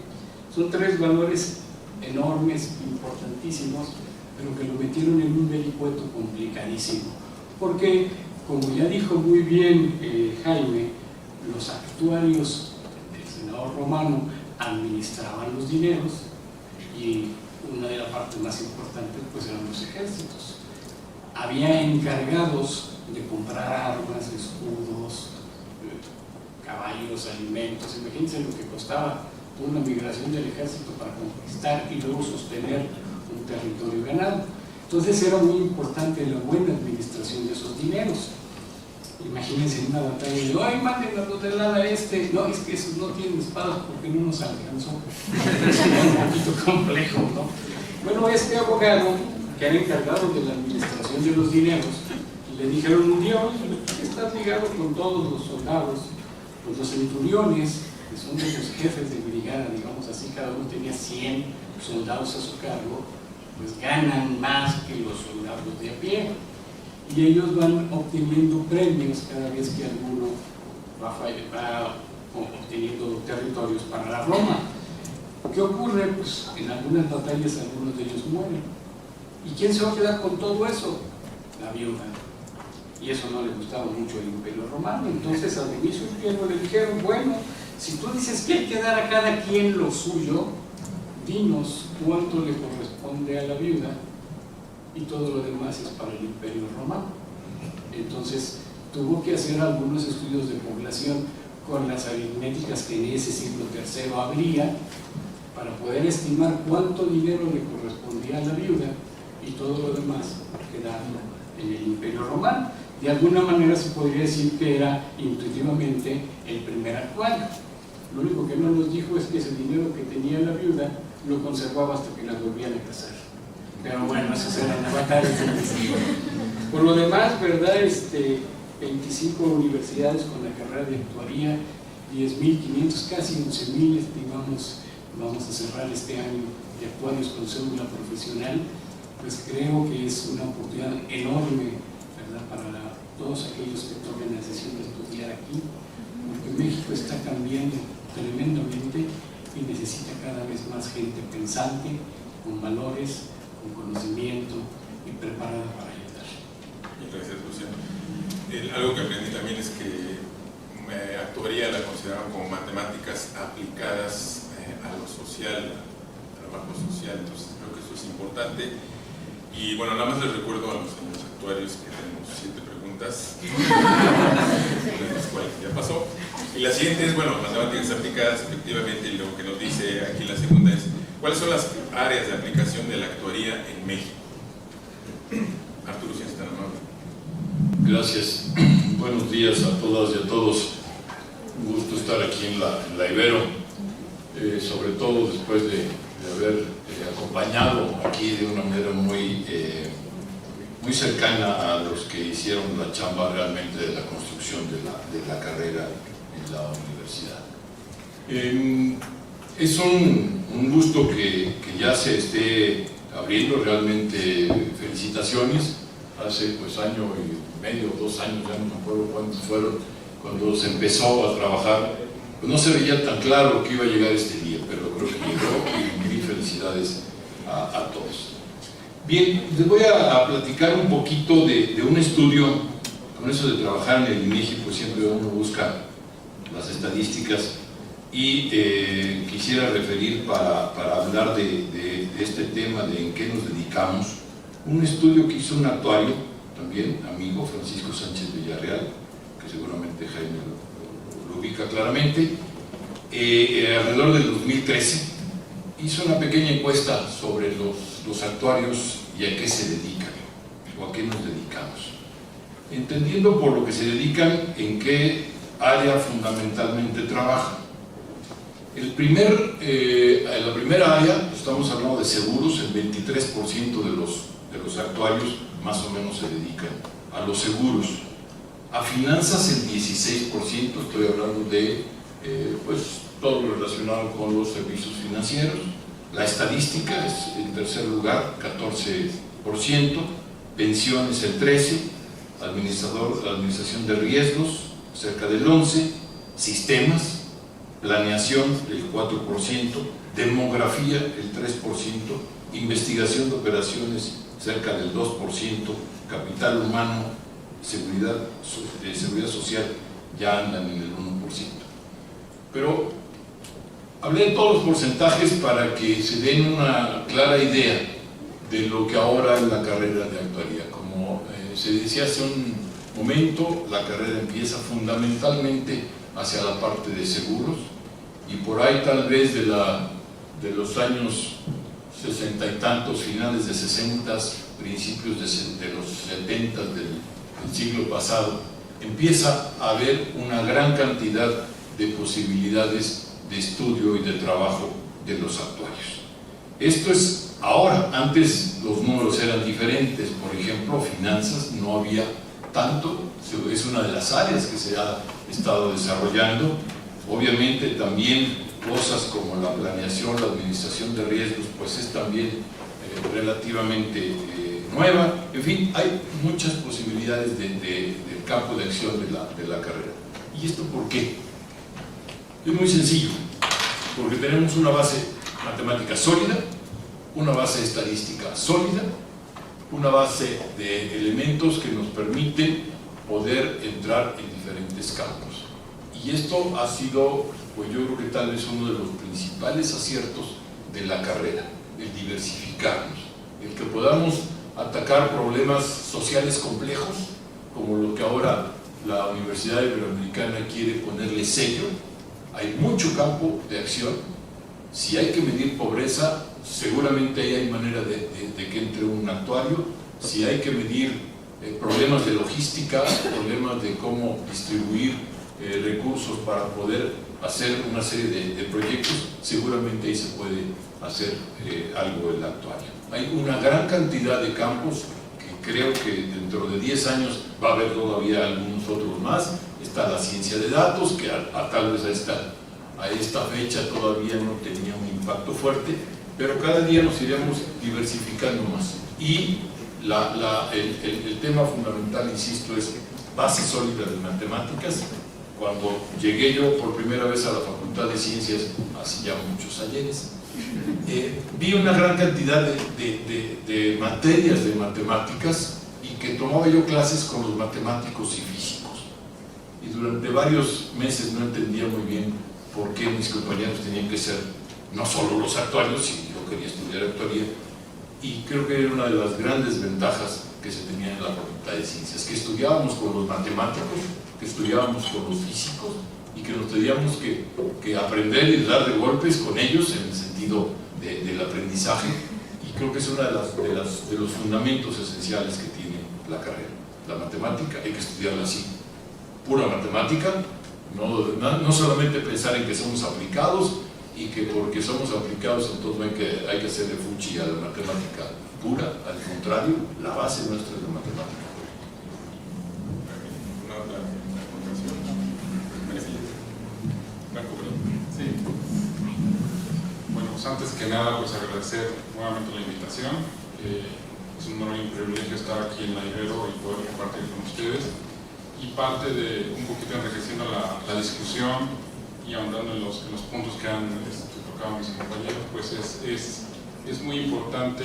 Son 3 valores enormes, importantísimos, pero que lo metieron en un vericueto complicadísimo. Porque, como ya dijo muy bien Jaime, los actuarios del Senado romano administraban los dineros y una de las partes más importantes pues eran los ejércitos. Había encargados de comprar armas, escudos, caballos, alimentos. Imagínense lo que costaba una migración del ejército para conquistar y luego sostener un territorio ganado. Entonces era muy importante la buena administración de esos dineros. Imagínense en una batalla de, ¡ay, manden la tutelada este! No, es que esos no tienen espadas porque no nos alcanzó. Es un poquito complejo, ¿no? Bueno, este abogado, que era encargado de la administración de los dineros, le dijeron un día, oye, estás ligado con todos los soldados, pues los centuriones, que son de los jefes de brigada, digamos así, cada uno tenía 100 soldados a su cargo, pues ganan más que los soldados de a pie. Y ellos van obteniendo premios cada vez que alguno va obteniendo territorios para la Roma. ¿Qué ocurre? Pues en algunas batallas algunos de ellos mueren. ¿Y quién se va a quedar con todo eso? La viuda. Y eso no le gustaba mucho al Imperio Romano. Entonces a Domicio Ulpiano le dijeron, bueno, si tú dices que hay que dar a cada quien lo suyo, dinos cuánto le corresponde a la viuda y todo lo demás es para el Imperio Romano. Entonces tuvo que hacer algunos estudios de población con las aritméticas que en ese siglo III habría para poder estimar cuánto dinero le correspondía a la viuda y todo lo demás quedarlo en el Imperio Romano. de alguna manera se podría decir que era intuitivamente el primer actuario. Lo único que no nos dijo es que ese dinero que tenía la viuda lo conservaba hasta que la volvían a casar. Pero bueno, esas eran las batallas. Por lo demás, ¿verdad? 25 universidades con la carrera de actuaría, 10.500, casi 11.000 estimamos, vamos a cerrar este año de actuarios con cédula profesional. Pues creo que es una oportunidad enorme, ¿verdad?, para todos aquellos que tomen la decisión de estudiar aquí, porque México está cambiando tremendamente y necesita cada vez más gente pensante, con valores, con conocimiento y preparada para ayudar. Gracias, Luciano. Algo que aprendí también es que actuaría la consideraban como matemáticas aplicadas a lo social, al trabajo social, entonces creo que eso es importante. Y bueno, nada más les recuerdo a los señores actuarios que tenemos 7 preguntas, una de las cuales ya pasó. Y la siguiente es, bueno, matemáticas aplicadas, efectivamente, y lo que nos dice aquí la segunda es, ¿cuáles son las áreas de aplicación de la actuaría en México? Arturo, si es tan amable. Gracias. Buenos días a todas y a todos. Un gusto estar aquí en la Ibero, sobre todo después de haber acompañado aquí de una manera muy cercana a los que hicieron la chamba realmente de la construcción de la carrera en la universidad. Es un gusto que ya se esté abriendo, realmente felicitaciones. Hace pues año y medio, 2 años, ya no me acuerdo cuántos fueron, cuando se empezó a trabajar, pues no se veía tan claro que iba a llegar este día, pero creo que llegó y mil felicidades a todos. Bien, les voy a platicar un poquito de un estudio. Con eso de trabajar en el INEGI, pues siempre uno busca las estadísticas y quisiera referir para hablar de este tema de en qué nos dedicamos, un estudio que hizo un actuario, también amigo, Francisco Sánchez Villarreal, que seguramente Jaime lo ubica claramente, alrededor del 2013, hizo una pequeña encuesta sobre los actuarios y a qué se dedican, o a qué nos dedicamos. Entendiendo por lo que se dedican, en qué área fundamentalmente trabajan. La primera área, estamos hablando de seguros, el 23% de los actuarios más o menos se dedican a los seguros. A finanzas el 16%, estoy hablando de pues, todo lo relacionado con los servicios financieros. La estadística es en tercer lugar, 14%, pensiones el 13%, administración de riesgos cerca del 11%, sistemas, planeación el 4%, demografía el 3%, investigación de operaciones cerca del 2%, capital humano, seguridad social ya andan en el 1%. Pero hablé de todos los porcentajes para que se den una clara idea de lo que ahora es la carrera de actuaría. Como se decía hace un momento, la carrera empieza fundamentalmente hacia la parte de seguros y por ahí tal vez de los años 60 y tantos, finales de 60, principios de los 70 del siglo pasado, empieza a haber una gran cantidad de posibilidades de estudio y de trabajo de los actuarios. Esto es ahora, antes los números eran diferentes, por ejemplo, finanzas no había tanto, es una de las áreas que se ha estado desarrollando. Obviamente también cosas como la planeación, la administración de riesgos, pues es también relativamente nueva. En fin, hay muchas posibilidades del campo de acción de la carrera. ¿Y esto por qué? Es muy sencillo, porque tenemos una base matemática sólida, una base estadística sólida, una base de elementos que nos permiten poder entrar en diferentes campos. Y esto ha sido, pues yo creo que tal vez uno de los principales aciertos de la carrera, el diversificarnos, el que podamos atacar problemas sociales complejos, como lo que ahora la Universidad Iberoamericana quiere ponerle sello. Hay mucho campo de acción. Si hay que medir pobreza, seguramente ahí hay manera de que entre un actuario. Si hay que medir problemas de logística, problemas de cómo distribuir recursos para poder hacer una serie de proyectos, seguramente ahí se puede hacer algo en la actuaria. Hay una gran cantidad de campos que creo que dentro de 10 años va a haber todavía algunos otros más. Está la ciencia de datos, que tal vez a esta fecha todavía no tenía un impacto fuerte, pero cada día nos iremos diversificando más. Y el tema fundamental, insisto, es base sólida de matemáticas. Cuando llegué yo por primera vez a la Facultad de Ciencias, hace ya muchos ayeres, vi una gran cantidad de materias de matemáticas y que tomaba yo clases con los matemáticos y físicos. Y durante varios meses no entendía muy bien por qué mis compañeros tenían que ser no solo los actuarios, si yo quería estudiar actuaría. Y creo que era una de las grandes ventajas que se tenía en la Facultad de Ciencias, que estudiábamos con los matemáticos, que estudiábamos con los físicos y que nos teníamos que aprender y dar de golpes con ellos en el sentido del aprendizaje, y creo que es uno de los fundamentos esenciales que tiene la carrera. La matemática hay que estudiarla así, pura matemática, no solamente pensar en que somos aplicados y que porque somos aplicados entonces hay que hacerle fuchi a la matemática pura. Al contrario, la base nuestra es la matemática. Sí. Bueno, pues antes que nada, pues agradecer nuevamente la invitación. Es un honor y un privilegio estar aquí en la Ibero y poder compartir con ustedes. Y parte de un poquito enriqueciendo la discusión y ahondando en los puntos que han tocado mis compañeros, pues es muy importante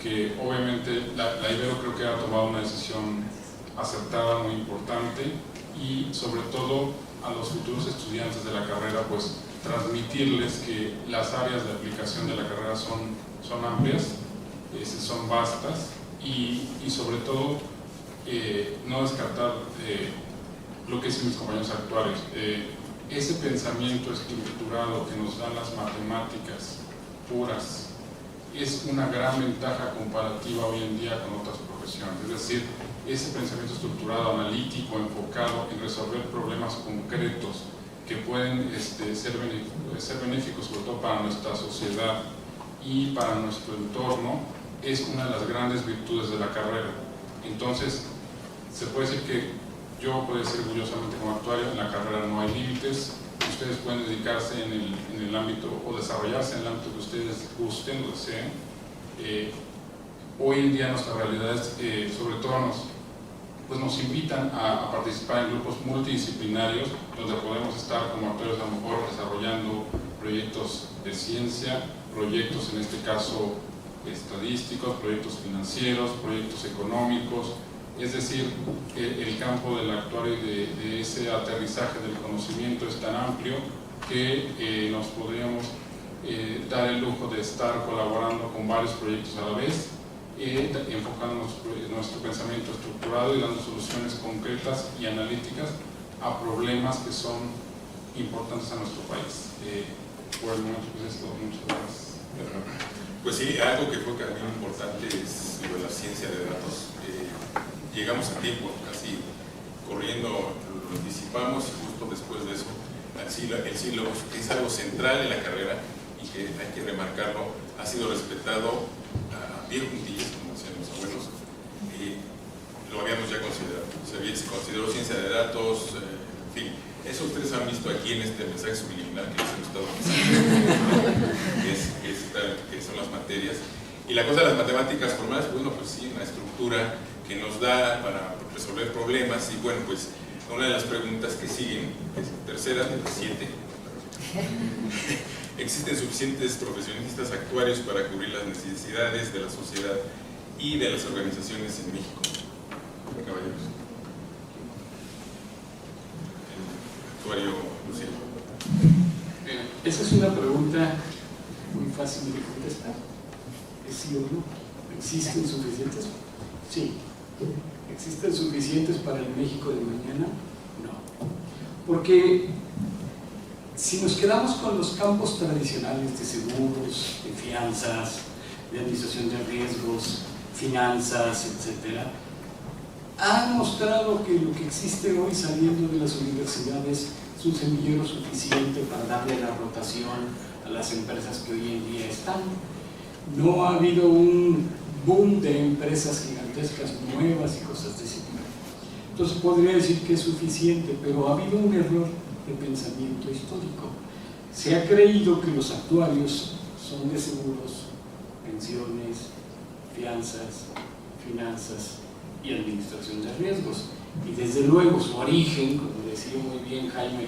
que obviamente la Ibero creo que ha tomado una decisión acertada, muy importante, y sobre todo a los futuros estudiantes de la carrera, pues transmitirles que las áreas de aplicación de la carrera son amplias, son vastas, y sobre todo no descartar lo que dicen mis compañeros actuarios. Ese pensamiento estructurado que nos dan las matemáticas puras es una gran ventaja comparativa hoy en día con otras profesiones. Es decir, ese pensamiento estructurado, analítico, enfocado en resolver problemas concretos que pueden ser benéficos sobre todo para nuestra sociedad y para nuestro entorno, es una de las grandes virtudes de la carrera. Entonces, se puede decir que yo puedo decir orgullosamente como actuario, en la carrera no hay límites, ustedes pueden dedicarse en el ámbito o desarrollarse en el ámbito que ustedes gusten o deseen. Hoy en día nuestras realidades, sobre todo nos invitan a participar en grupos multidisciplinarios donde podemos estar como actores a lo mejor desarrollando proyectos de ciencia, proyectos en este caso estadísticos, proyectos financieros, proyectos económicos. Es decir, el campo del actuario y de ese aterrizaje del conocimiento es tan amplio que nos podríamos dar el lujo de estar colaborando con varios proyectos a la vez, enfocando nuestro pensamiento estructurado y dando soluciones concretas y analíticas a problemas que son importantes a nuestro país. Por el momento, pues es todo. Muchas gracias. Pues sí, algo que fue también importante es lo de la ciencia de datos. Llegamos a tiempo, casi corriendo, lo anticipamos, y justo después de eso, el siglo es algo central en la carrera y que hay que remarcarlo, ha sido respetado a pie juntillas, como decían los abuelos, y lo habíamos ya considerado. Se consideró ciencia de datos, en fin, eso ustedes han visto aquí en este mensaje subliminal que les he estado diciendo, que son las materias. Y la cosa de las matemáticas formales, bueno, pues sí, una estructura que nos da para resolver problemas. Y bueno, pues una de las preguntas que siguen, tercera de las 7, ¿existen suficientes profesionistas actuarios para cubrir las necesidades de la sociedad y de las organizaciones en México? Caballeros. El actuario Luciano. Esa es una pregunta muy fácil de contestar. ¿Es sí o no? ¿Existen suficientes? Sí. ¿Existen suficientes para el México de mañana? No. Porque si nos quedamos con los campos tradicionales de seguros, de fianzas, de administración de riesgos, finanzas, etc., ha mostrado que lo que existe hoy saliendo de las universidades es un semillero suficiente para darle la rotación a las empresas que hoy en día están. No ha habido un boom de empresas gigantescas nuevas y cosas de ese tipo. Entonces podría decir que es suficiente, pero ha habido un error de pensamiento histórico. Se ha creído que los actuarios son de seguros, pensiones, fianzas, finanzas y administración de riesgos. Y desde luego su origen, como decía muy bien Jaime,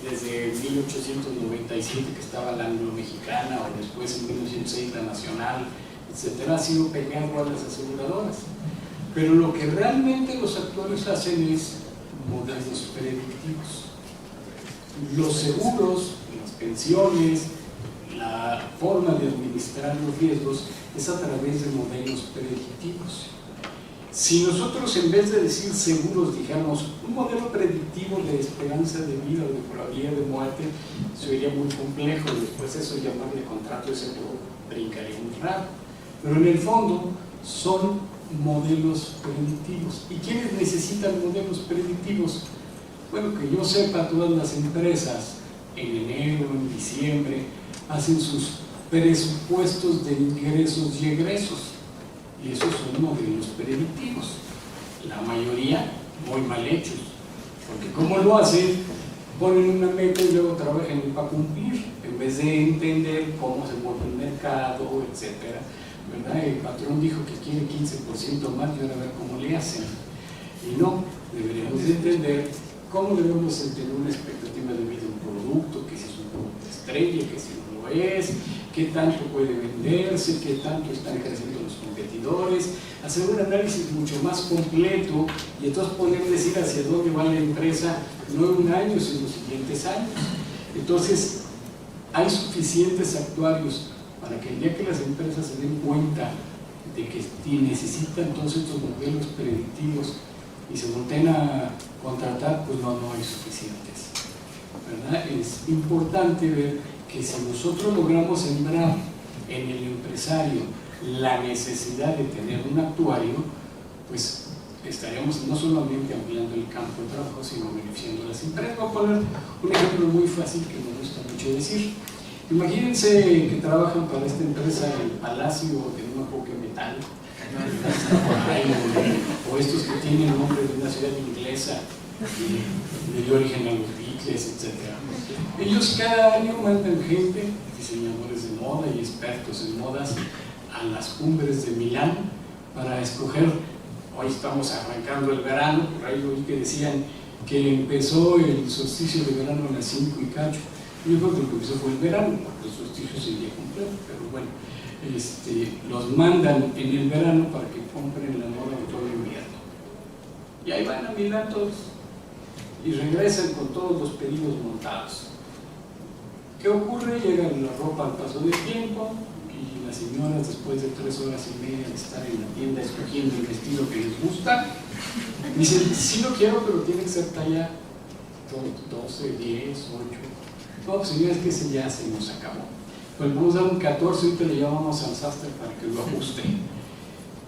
desde 1897 que estaba la Anglo-Mexicana, o después en 1906 la Nacional, etcétera, ha sido pegado a las aseguradoras. Pero lo que realmente los actuarios hacen es modelos predictivos. Los seguros, las pensiones, la forma de administrar los riesgos es a través de modelos predictivos. Si nosotros, en vez de decir seguros, dijéramos un modelo predictivo de esperanza de vida o de probabilidad de muerte, se oiría muy complejo, y después eso llamarle contrato de seguro brincaría muy raro. Pero en el fondo son modelos predictivos. ¿Y quiénes necesitan modelos predictivos? Bueno, que yo sepa, todas las empresas en enero, en diciembre, hacen sus presupuestos de ingresos y egresos. Y esos son modelos predictivos. La mayoría muy mal hechos. Porque ¿cómo lo hacen? Ponen una meta y luego trabajan para cumplir, en vez de entender cómo se mueve el mercado, etcétera. ¿Verdad? El patrón dijo que quiere 15% más y ahora a ver cómo le hacen. Y no, deberíamos entender cómo debemos tener una expectativa de vida de un producto, que si es un producto estrella, que si no lo es, qué tanto puede venderse, qué tanto están creciendo los competidores, hacer un análisis mucho más completo y entonces poder decir hacia dónde va la empresa, no en un año, sino en los siguientes años. Entonces, hay suficientes actuarios para que el día que las empresas se den cuenta de que necesitan todos estos modelos predictivos y se volteen a contratar, pues no hay suficientes, ¿verdad? Es importante ver que si nosotros logramos sembrar en el empresario la necesidad de tener un actuario, pues estaríamos no solamente ampliando el campo de trabajo, sino beneficiando a las empresas. Voy a poner un ejemplo muy fácil que me gusta mucho decir. Imagínense que trabajan para esta empresa el Palacio de una Poque Metal, o estos que tienen nombre de una ciudad inglesa, de origen a los Beatles, etc. Ellos cada año mandan gente, diseñadores de moda y expertos en modas, a las cumbres de Milán para escoger. Hoy estamos arrancando el verano, por ahí oí que decían que empezó el solsticio de verano a las 5 y cacho. Yo creo que lo que empezó fue el verano, porque el solsticio seguía completo, pero bueno, los mandan en el verano para que compren la moda de todo el invierno. Y ahí van a Milán todos y regresan con todos los pedidos montados. ¿Qué ocurre? Llega la ropa al paso del tiempo y las señoras, después de 3 horas y media de estar en la tienda escogiendo el vestido que les gusta, dicen, sí lo quiero, pero tiene que ser talla 12, 10, 8. No, pues señores, que ese ya se nos acabó. Pues vamos a dar un 14 y te le llamamos al sastre para que lo ajuste.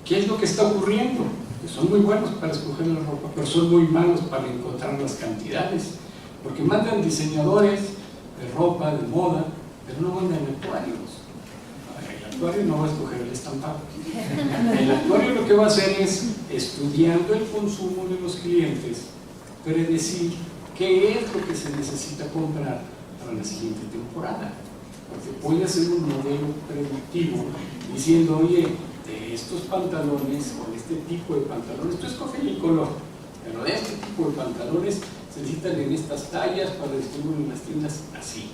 ¿Qué es lo que está ocurriendo? Que son muy buenos para escoger la ropa, pero son muy malos para encontrar las cantidades, porque mandan diseñadores de ropa, de moda, pero no mandan actuarios. El actuario no va a escoger el estampado. El actuario lo que va a hacer es, estudiando el consumo de los clientes, predecir qué es lo que se necesita comprar para la siguiente temporada, porque puede hacer un modelo predictivo diciendo, oye, de estos pantalones o de este tipo de pantalones, tú escoges el color, pero de este tipo de pantalones se necesitan en estas tallas para distribuir en las tiendas así,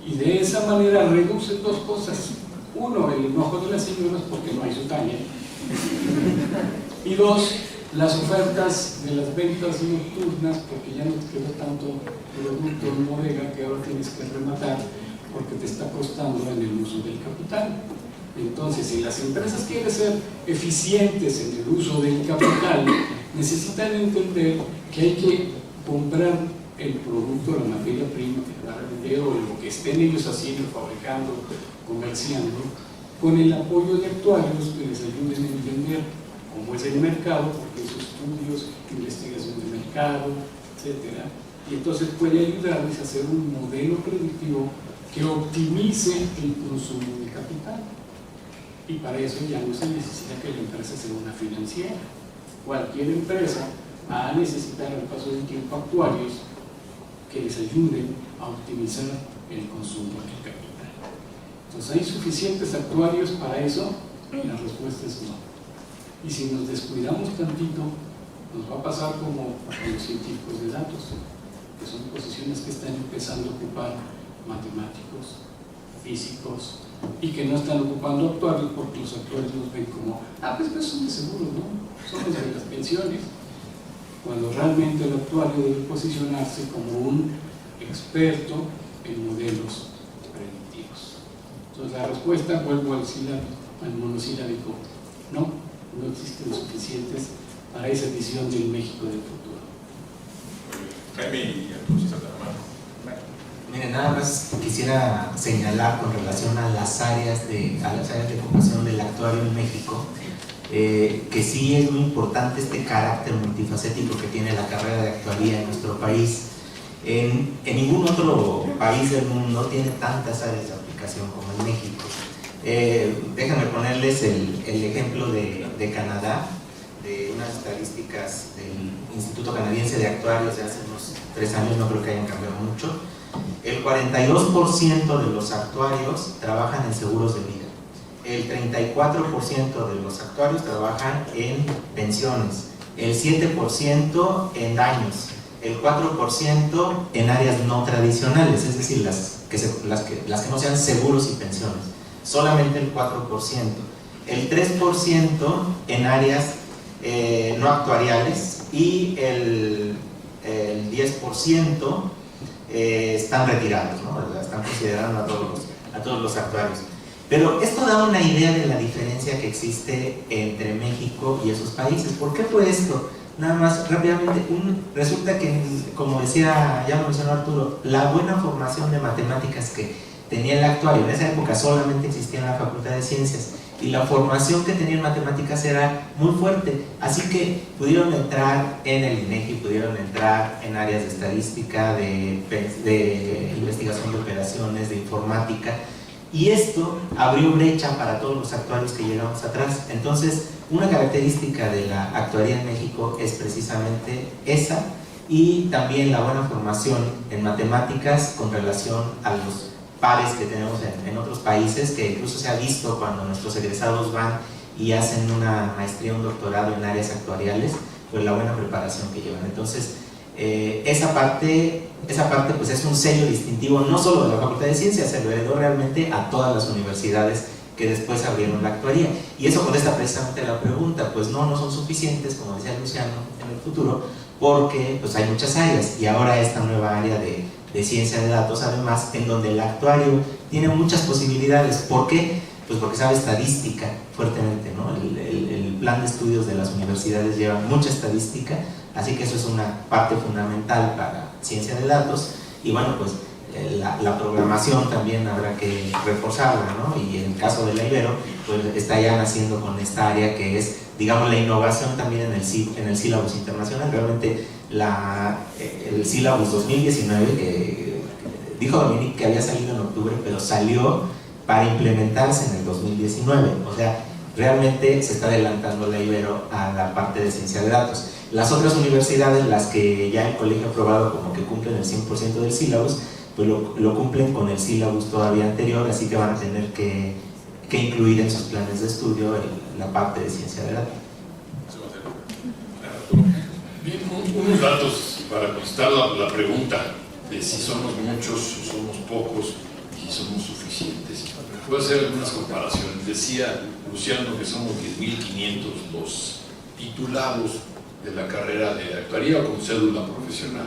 y de esa manera reduce 2 cosas: uno, el enojo de las señoras porque no hay su talla, y 2, las ofertas de las ventas nocturnas, porque ya no te queda tanto producto en bodega que ahora tienes que rematar porque te está costando en el uso del capital. Entonces, si las empresas quieren ser eficientes en el uso del capital, necesitan entender que hay que comprar el producto, la materia prima que van a vender o lo que estén ellos haciendo, fabricando, comerciando, con el apoyo de actuarios que les ayuden a entender cómo es el mercado, porque esos estudios, investigación de mercado, etc. Y entonces puede ayudarles a hacer un modelo predictivo que optimice el consumo de capital. Y para eso ya no se necesita que la empresa sea una financiera. Cualquier empresa va a necesitar al paso del tiempo actuarios que les ayuden a optimizar el consumo del capital. Entonces, ¿hay suficientes actuarios para eso? La respuesta es no. Y si nos descuidamos tantito, nos va a pasar como con los científicos de datos, que son posiciones que están empezando a ocupar matemáticos, físicos, y que no están ocupando actuarios porque los actuarios los ven como, pues son de seguros, ¿no? Son los de las pensiones. Cuando realmente el actuario debe posicionarse como un experto en modelos predictivos. Entonces la respuesta, vuelvo al monosilábico, no existen los suficientes para esa visión del México del futuro. Jaime y entonces Atamar. Miren, nada más quisiera señalar con relación a las áreas de ocupación del actuario en México, que sí es muy importante este carácter multifacético que tiene la carrera de actuaría en nuestro país. En ningún otro país del mundo tiene tantas áreas de aplicación como en México. Déjenme ponerles el ejemplo de Canadá, de unas estadísticas del Instituto Canadiense de Actuarios de hace unos 3 años, no creo que hayan cambiado mucho. El 42% de los actuarios trabajan en seguros de vida. El 34% de los actuarios trabajan en pensiones. El 7% en daños. El 4% en áreas no tradicionales, es decir, las que no sean seguros y pensiones. Solamente el 4%. El 3% en áreas no actuariales y el 10% están retirados, ¿no? Están considerando a todos los actuarios. Pero esto da una idea de la diferencia que existe entre México y esos países. ¿Por qué fue esto? Nada más rápidamente, resulta que, como decía, ya lo mencionó Arturo, la buena formación de matemáticas que tenía el actuario, en esa época solamente existía en la Facultad de Ciencias, y la formación que tenía en matemáticas era muy fuerte, así que pudieron entrar en el INEGI, pudieron entrar en áreas de estadística, de investigación de operaciones, de informática, y esto abrió brecha para todos los actuarios que llegamos atrás. Entonces, una característica de la actuaría en México es precisamente esa, y también la buena formación en matemáticas con relación a los pares que tenemos en otros países, que incluso se ha visto cuando nuestros egresados van y hacen una maestría, un doctorado en áreas actuariales, pues la buena preparación que llevan. Entonces, esa parte pues es un sello distintivo no solo de la Facultad de Ciencias, se lo heredó realmente a todas las universidades que después abrieron la actuaría. Y eso contesta precisamente la pregunta, pues no son suficientes, como decía Luciano, en el futuro, porque pues hay muchas áreas, y ahora esta nueva área de ciencia de datos, además, en donde el actuario tiene muchas posibilidades. ¿Por qué? Pues porque sabe estadística fuertemente, ¿no? El plan de estudios de las universidades lleva mucha estadística, así que eso es una parte fundamental para ciencia de datos. Y bueno, pues la programación también habrá que reforzarla, ¿no? Y en el caso de la Ibero, pues está ya naciendo con esta área que es, digamos, la innovación también en el sílabus internacional. Realmente el sílabus 2019, que dijo Dominique que había salido en octubre, pero salió para implementarse en el 2019. O sea, realmente se está adelantando la Ibero a la parte de ciencia de datos. Las otras universidades, las que ya el colegio ha aprobado como que cumplen el 100% del sílabus, pues lo cumplen con el sílabus todavía anterior, así que van a tener que incluir en sus planes de estudio la parte de ciencia de datos. Bien, unos datos para contestar la pregunta de si somos muchos o somos pocos y si somos suficientes. Voy a hacer algunas comparaciones. Decía Luciano que somos 10.500 los titulados de la carrera de actuaría o con cédula profesional.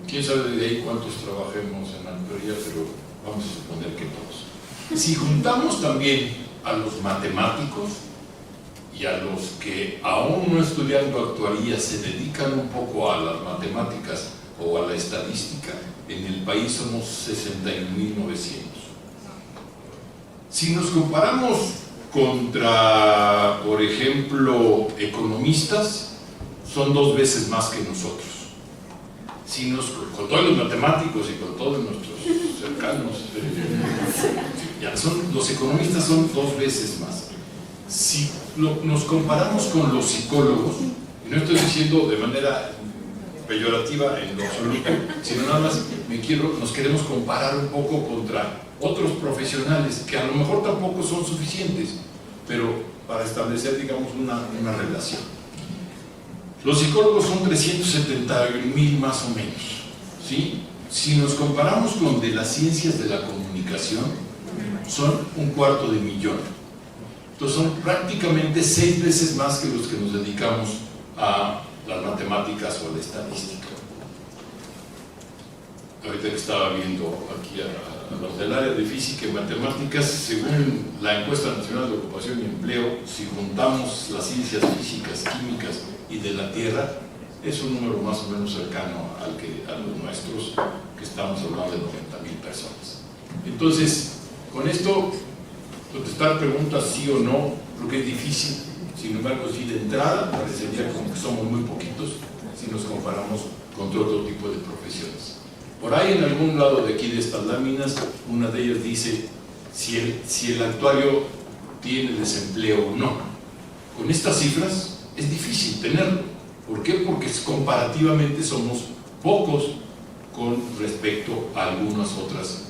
Quién sabe de ahí cuántos trabajemos en actuaría, pero vamos a suponer que todos. Si juntamos también a los matemáticos y a los que aún no estudiando actuaría se dedican un poco a las matemáticas o a la estadística, en el país somos 61.900. Si nos comparamos contra, por ejemplo, economistas, son 2 veces más que nosotros. Si con todos los matemáticos y con todos nuestros cercanos, los economistas son 2 veces más. Si nos comparamos con los psicólogos, y no estoy diciendo de manera peyorativa en lo absoluto, sino nada más nos queremos comparar un poco contra otros profesionales que a lo mejor tampoco son suficientes, pero para establecer, digamos, una relación. Los psicólogos son 370,000 más o menos, ¿sí? Si nos comparamos con de las ciencias de la comunicación, son 250,000. Entonces son prácticamente 6 veces más que los que nos dedicamos a las matemáticas o a la estadística. Ahorita que estaba viendo aquí a los del área de física y matemáticas, según la encuesta nacional de ocupación y empleo, si juntamos las ciencias físicas, químicas y de la tierra, es un número más o menos cercano a los nuestros, que estamos hablando de 90,000 personas. Entonces, con esto, contestar preguntas sí o no, creo que es difícil. Sin embargo, sí, de entrada parecería como que somos muy poquitos si nos comparamos con otro tipo de profesiones. Por ahí en algún lado de aquí de estas láminas, una de ellas dice si el actuario tiene desempleo o no. Con estas cifras es difícil tenerlo. ¿Por qué? Porque comparativamente somos pocos con respecto a algunas otras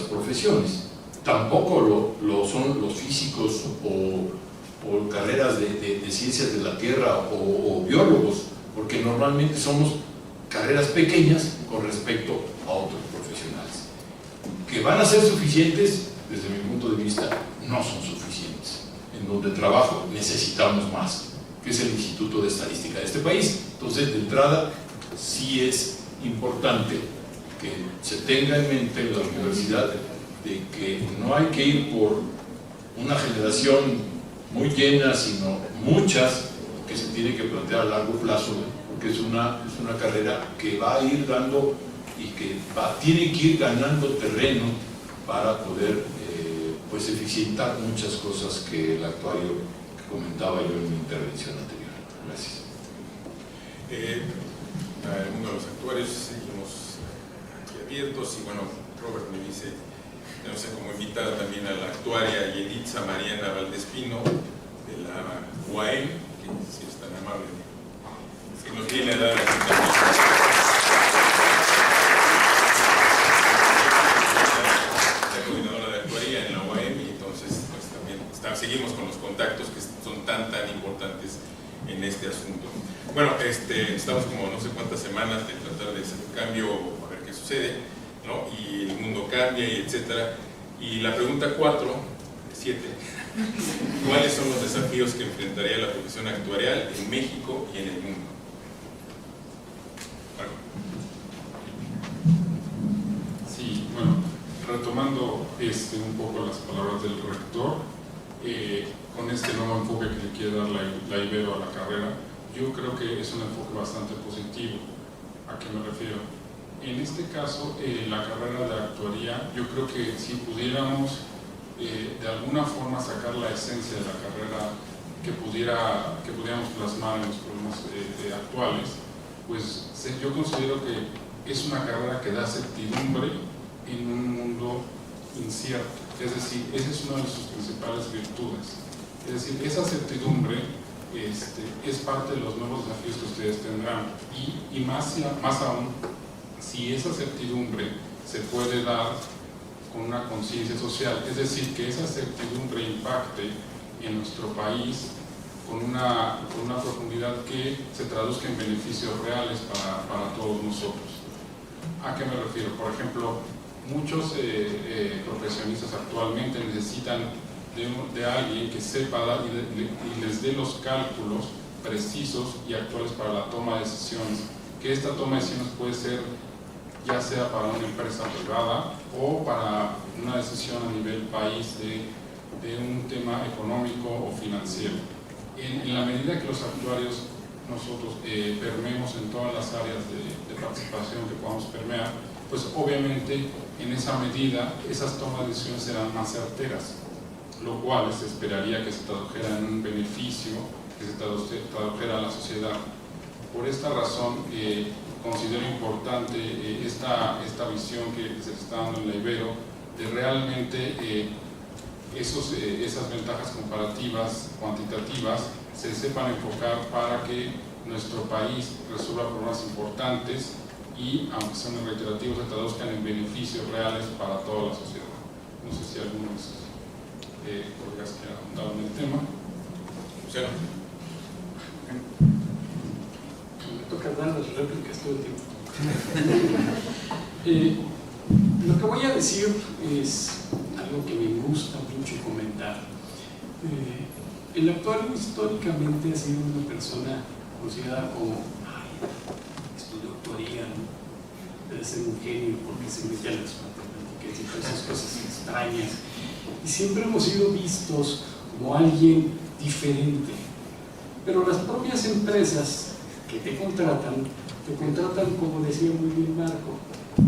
profesiones. Tampoco lo son los físicos o carreras de ciencias de la tierra o biólogos, porque normalmente somos carreras pequeñas con respecto a otros profesionales. Que van a ser suficientes, desde mi punto de vista, no son suficientes. En donde trabajo necesitamos más, que es el Instituto de Estadística de este país. Entonces, de entrada, sí es importante que se tenga en mente en la universidad de que no hay que ir por una generación muy llena, sino muchas, que se tiene que plantear a largo plazo, porque es una carrera que va a ir dando y que tiene que ir ganando terreno para poder pues eficientar muchas cosas que el actuario que comentaba yo en mi intervención anterior. Gracias. Uno de los actuarios seguimos aquí abiertos y bueno, Robert me dice, tenemos como invitada también a la actuaria Yelitza Mariana Valdespino de la UAM, que si es tan amable, que nos viene a dar aquí también. La coordinadora de actuaría en la UAM, y entonces pues también seguimos con los contactos que son tan importantes en este asunto. Bueno, estamos como no sé cuántas semanas de tratar de hacer un cambio, a ver qué sucede, ¿no? Y el mundo cambia, y etcétera. Y la pregunta 7, ¿cuáles son los desafíos que enfrentaría la profesión actuarial en México y en el mundo? Bueno. Sí, bueno, retomando un poco las palabras del rector, con este nuevo enfoque que le quiere dar la Ibero a la carrera, yo creo que es un enfoque bastante positivo. ¿A qué me refiero? En este caso, la carrera de actuaría, yo creo que si pudiéramos de alguna forma sacar la esencia de la carrera que pudiéramos plasmar en los problemas actuales, pues yo considero que es una carrera que da certidumbre en un mundo incierto. Es decir, esa es una de sus principales virtudes. Es decir, esa certidumbre es parte de los nuevos desafíos que ustedes tendrán, y más aún, si esa certidumbre se puede dar con una conciencia social, es decir, que esa certidumbre impacte en nuestro país con una profundidad que se traduzca en beneficios reales para todos nosotros. ¿A qué me refiero? Por ejemplo, muchos profesionistas actualmente necesitan de alguien que sepa dar y les dé los cálculos precisos y actuales para la toma de decisiones, que esta toma de decisiones puede ser ya sea para una empresa privada o para una decisión a nivel país de un tema económico o financiero. En la medida que los actuarios nosotros permeemos en todas las áreas de participación que podamos permear, pues obviamente en esa medida esas tomas de decisiones serán más certeras, lo cual se esperaría que se tradujera en un beneficio, que se tradujera a la sociedad. Por esta razón, considero importante esta visión que se está dando en la Ibero, de realmente esas ventajas comparativas, cuantitativas, se sepan enfocar para que nuestro país resuelva problemas importantes y, aunque sean reiterativos, se traduzcan en beneficios reales para toda la sociedad. No sé si alguno de sus colegas quiera ahondar en el tema. Lucero. Me toca dar las réplicas todo el tiempo. Lo que voy a decir es algo que me gusta mucho comentar. El actuario históricamente ha sido una persona considerada como estudió actuaría, ¿no? Debe ser un genio porque se mete a las matemáticas y todas esas cosas extrañas. Y siempre hemos sido vistos como alguien diferente. Pero las propias empresas que te contratan como decía muy bien Marco,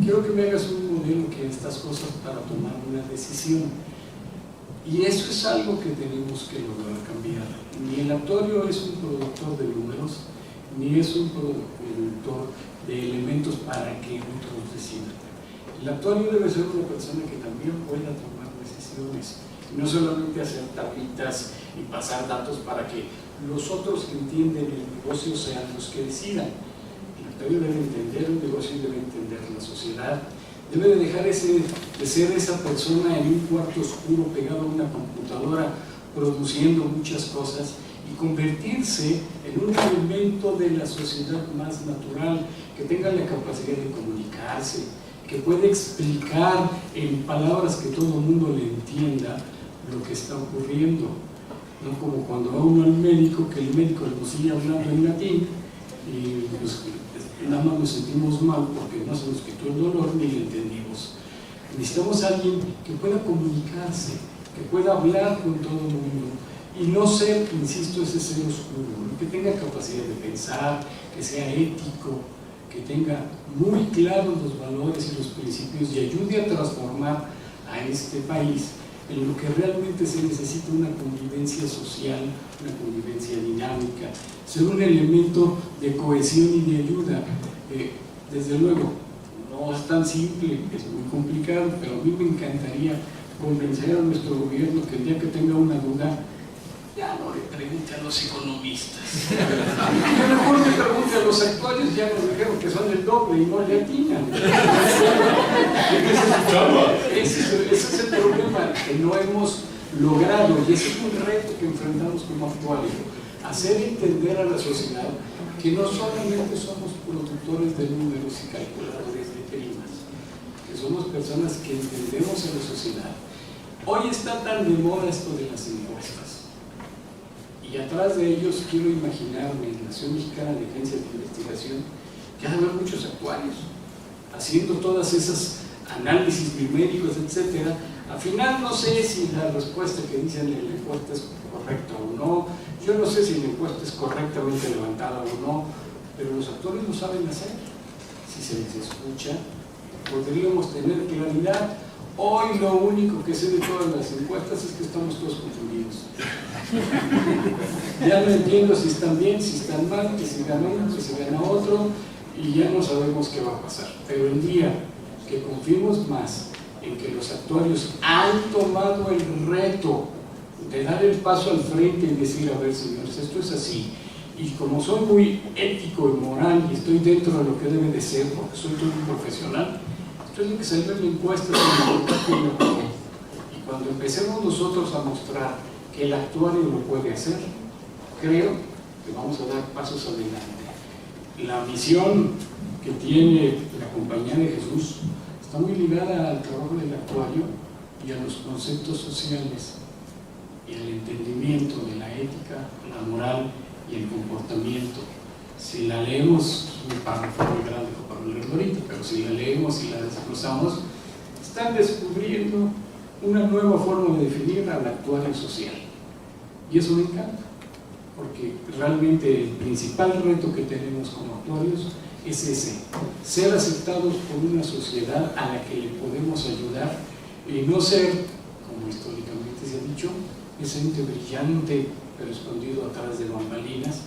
quiero que me hagas un modelo que estas cosas para tomar una decisión. Y eso es algo que tenemos que lograr cambiar. Ni el actuario es un productor de números, ni es un productor de elementos para que otros decidan. El actuario debe ser una persona que también pueda tomar decisiones, y no solamente hacer tablitas y pasar datos para que los otros que entienden el negocio sean los que decidan. El actuario debe entender el negocio y debe entender la sociedad. Debe de dejar de ser esa persona en un cuarto oscuro pegado a una computadora produciendo muchas cosas y convertirse en un elemento de la sociedad más natural, que tenga la capacidad de comunicarse, que pueda explicar en palabras que todo el mundo le entienda lo que está ocurriendo. No como cuando va uno al médico, que el médico nos sigue hablando en latín y pues, nada más nos sentimos mal porque no se nos quitó el dolor ni le entendimos. Necesitamos a alguien que pueda comunicarse, que pueda hablar con todo el mundo y no ser, insisto, ese ser oscuro, que tenga capacidad de pensar, que sea ético, que tenga muy claros los valores y los principios y ayude a transformar a este país en lo que realmente se necesita: una convivencia social, una convivencia dinámica, ser un elemento de cohesión y de ayuda. Desde luego, no es tan simple, es muy complicado, pero a mí me encantaría convencer a nuestro gobierno que el día que tenga una duda, ya no le pregunte a los economistas. Que mejor le pregunte a los actuarios, ya nos dijeron que son el doble y no le atinan. Ese es el problema que no hemos logrado, y ese es un reto que enfrentamos como actuarios: hacer entender a la sociedad que no solamente somos productores de números y calculadores de primas, que somos personas que entendemos a la sociedad. Hoy está tan de moda esto de las encuestas, y atrás de ellos quiero imaginarme en la Asociación Mexicana de Agencias de Investigación que ha de haber muchos actuarios haciendo todas esas análisis numéricos, etcétera. Al final no sé si la respuesta que dicen en la encuesta es correcta o no, yo no sé si la encuesta es correctamente levantada o no, pero los actuarios lo saben hacer. Si se les escucha, podríamos tener claridad. Hoy lo único que sé de todas las encuestas es que estamos todos confundidos. Ya no entiendo si están bien, si están mal, que si gana uno, que si gana otro, y ya no sabemos qué va a pasar. Pero el día que confiemos más en que los actuarios han tomado el reto de dar el paso al frente y decir: a ver, señores, esto es así, y como soy muy ético y moral y estoy dentro de lo que debe de ser porque soy todo un profesional, esto es lo que salió en la encuesta, y cuando empecemos nosotros a mostrar que el actuario lo puede hacer, creo que vamos a dar pasos adelante. La misión que tiene la Compañía de Jesús está muy ligada al trabajo del actuario y a los conceptos sociales y al entendimiento de la ética, la moral y el comportamiento. Si la leemos, es un párrafo muy grande para leerlo ahorita, pero si la leemos y la desglosamos, están descubriendo una nueva forma de definir al actuario social. Y eso me encanta, porque realmente el principal reto que tenemos como actuarios es ese: ser aceptados por una sociedad a la que le podemos ayudar y no ser, como históricamente se ha dicho, ese ente brillante pero escondido atrás de bambalinas,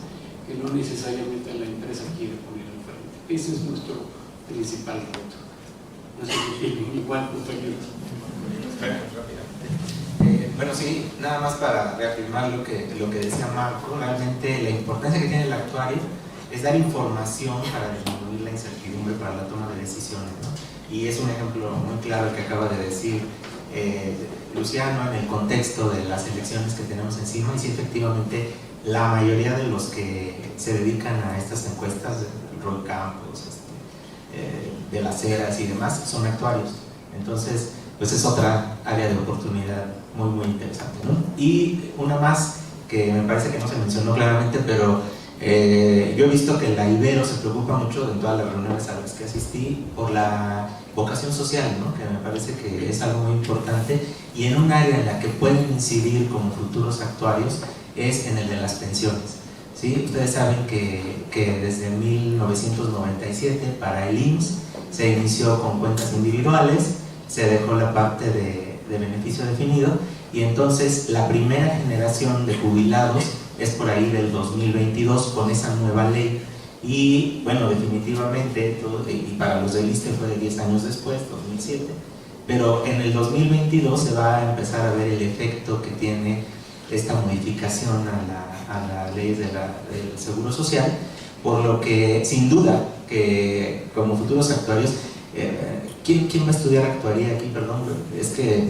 que no necesariamente la empresa quiere poner al frente. Ese es nuestro principal reto. No sé si tienen igual, compañeros. Bueno, sí, nada más para reafirmar lo que decía Marco, realmente la importancia que tiene el actuario es dar información para disminuir la incertidumbre para la toma de decisiones, ¿no? Y es un ejemplo muy claro el que acaba de decir Luciano en el contexto de las elecciones que tenemos encima, y sí, efectivamente la mayoría de los que se dedican a estas encuestas, Roy Campos, de las Heras y demás, son actuarios. Entonces, pues es otra área de oportunidad muy, muy interesante, ¿no? Y una más que me parece que no se mencionó claramente, pero yo he visto que la Ibero se preocupa mucho en todas las reuniones a las que asistí por la vocación social, ¿no? Que me parece que es algo muy importante, y en un área en la que pueden incidir como futuros actuarios es en el de las pensiones. ¿Sí? Ustedes saben que desde 1997 para el IMSS se inició con cuentas individuales, se dejó la parte de beneficio definido, y entonces la primera generación de jubilados es por ahí del 2022 con esa nueva ley. Y bueno, definitivamente, y para los del ISSSTE fue de 10 años después, 2007, pero en el 2022 se va a empezar a ver el efecto que tiene esta modificación a la ley del Seguro Social, por lo que sin duda que como futuros actuarios, ¿quién va a estudiar actuaría aquí? Perdón, es que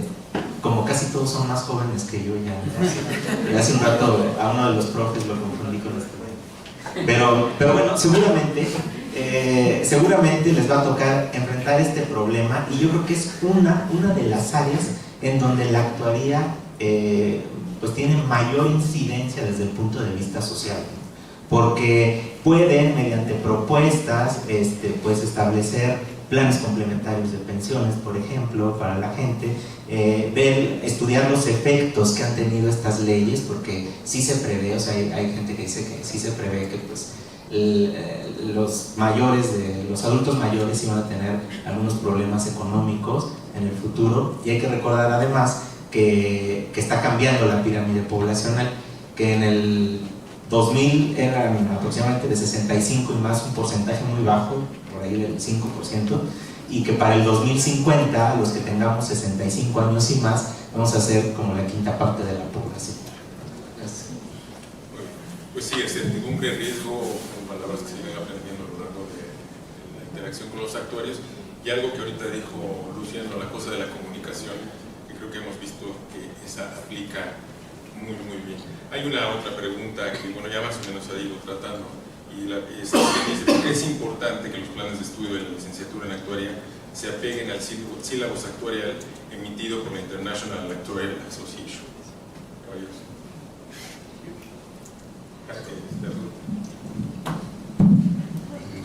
como casi todos son más jóvenes que yo, ya hace un rato a uno de los profes lo confundí con este. Pero bueno, seguramente les va a tocar enfrentar este problema, y yo creo que es una de las áreas en donde la actuaría pues tiene mayor incidencia desde el punto de vista social, porque pueden mediante propuestas pues establecer planes complementarios de pensiones, por ejemplo, para la gente, estudiar los efectos que han tenido estas leyes, porque sí se prevé, o sea, hay gente que dice que sí se prevé que pues los adultos mayores iban a tener algunos problemas económicos en el futuro, y hay que recordar además que está cambiando la pirámide poblacional, que en el 2000 eran aproximadamente de 65 y más, un porcentaje muy bajo, por ahí del 5%, y que para el 2050, los que tengamos 65 años y más, vamos a ser como la quinta parte de la población. Gracias. Pues sí, certidumbre, riesgo, son palabras que se vienen aprendiendo a lo largo de la interacción con los actuarios, y algo que ahorita dijo Luciano, la cosa de la comunicación, que creo que hemos visto que esa aplica muy, muy bien. Hay una otra pregunta que, bueno, ya más o menos ha ido tratando, y dice, ¿por qué es importante que los planes de estudio de la licenciatura en actuaría se apeguen al sílabus actuarial emitido por la International Actuarial Association? Caballeros.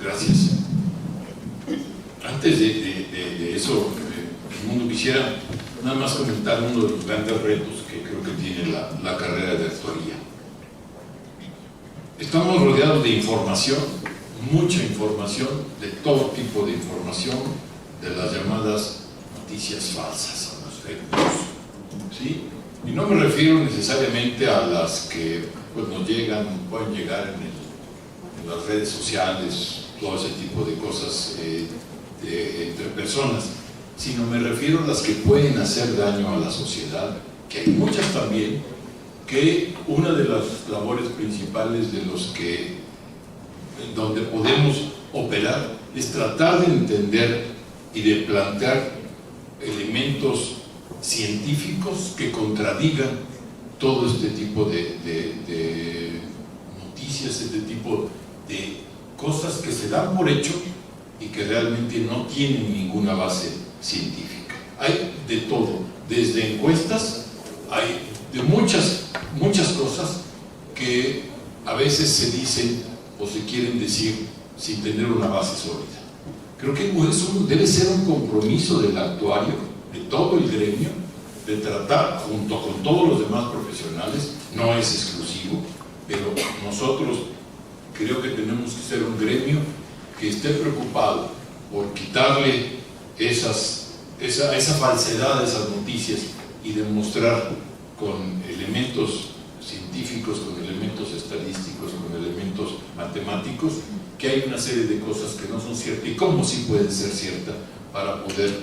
Gracias. Antes de eso, el mundo quisiera nada más comentar uno de los grandes retos que creo que tiene la carrera de actuaría. Estamos rodeados de información, mucha información, de todo tipo de información, de las llamadas noticias falsas, a los fake news, ¿sí? Y no me refiero necesariamente a las que pues, nos pueden llegar en las redes sociales, todo ese tipo de cosas entre personas, sino me refiero a las que pueden hacer daño a la sociedad, que hay muchas también, que una de las labores principales donde podemos operar es tratar de entender y de plantear elementos científicos que contradigan todo este tipo de noticias, este tipo de cosas que se dan por hecho y que realmente no tienen ninguna base científica. Hay de todo, desde encuestas, hay de muchas cosas que a veces se dicen o se quieren decir sin tener una base sólida. Creo que debe ser un compromiso del actuario, de todo el gremio, de tratar junto con todos los demás profesionales, no es exclusivo, pero nosotros creo que tenemos que ser un gremio que esté preocupado por quitarle esa falsedad de esas noticias y demostrar con elementos científicos, con elementos estadísticos, con elementos matemáticos, que hay una serie de cosas que no son ciertas y cómo sí pueden ser ciertas para poder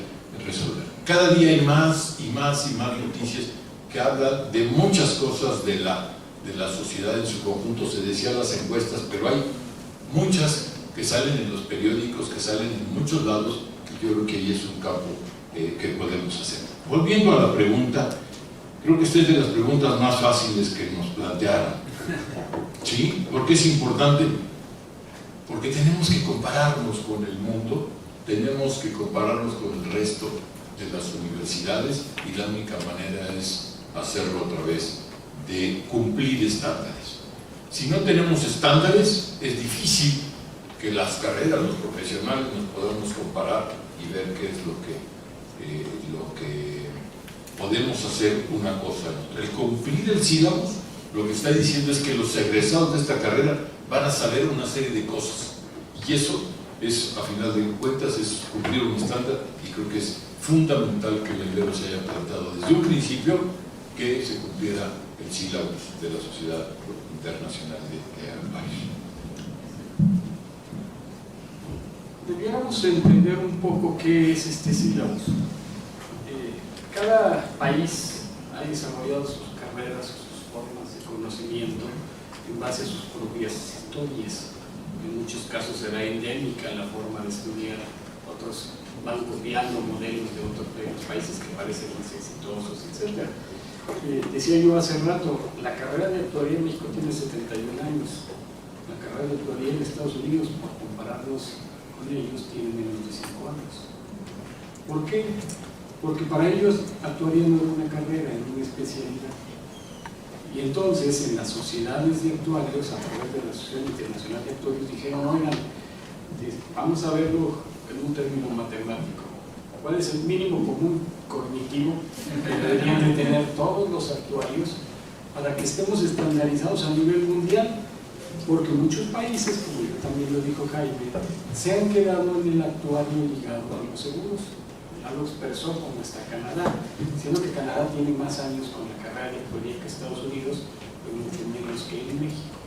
resolver. Cada día hay más y más y más noticias que hablan de muchas cosas de la sociedad en su conjunto. Se decían las encuestas, pero hay muchas que salen en los periódicos, que salen en muchos lados, que yo creo que ahí es un campo que podemos hacer. Volviendo a la pregunta, creo que esta es de las preguntas más fáciles que nos plantearon. ¿Sí? ¿Por qué es importante? Porque tenemos que compararnos con el mundo, tenemos que compararnos con el resto de las universidades y la única manera es hacerlo a través de cumplir estándares. Si no tenemos estándares, es difícil que las carreras, los profesionales nos podamos comparar y ver qué es lo que podemos hacer una cosa. El cumplir el sílabus, lo que está diciendo es que los egresados de esta carrera van a saber una serie de cosas. Y eso es, a final de cuentas, es cumplir un estándar, y creo que es fundamental que el Ibero se haya planteado desde un principio que se cumpliera el sílabus de la Sociedad Internacional de Acuarios. Debiéramos entender un poco qué es este sílabus. Cada país ha desarrollado sus carreras, sus formas de conocimiento en base a sus propias historias. En muchos casos será endémica la forma de estudiar, otros van copiando modelos de otros países que parecen más exitosos, etc. Decía yo hace rato, la carrera de actuaría en México tiene 71 años. La carrera de actuaría en Estados Unidos, por compararnos con ellos, tiene menos de 5 años. ¿Por qué? Porque para ellos actuaría no era una carrera, era una especialidad. Y entonces en las sociedades de actuarios, a través de la Asociación Internacional de Actuarios, dijeron, oigan, vamos a verlo en un término matemático. ¿Cuál es el mínimo común cognitivo que deberían de tener todos los actuarios para que estemos estandarizados a nivel mundial? Porque muchos países, como yo también lo dijo Jaime, se han quedado en el actuario ligado a los seguros. Ya lo expresó como está Canadá, siendo que Canadá tiene más años con la carrera de actuaría que Estados Unidos, pero mucho menos que en México.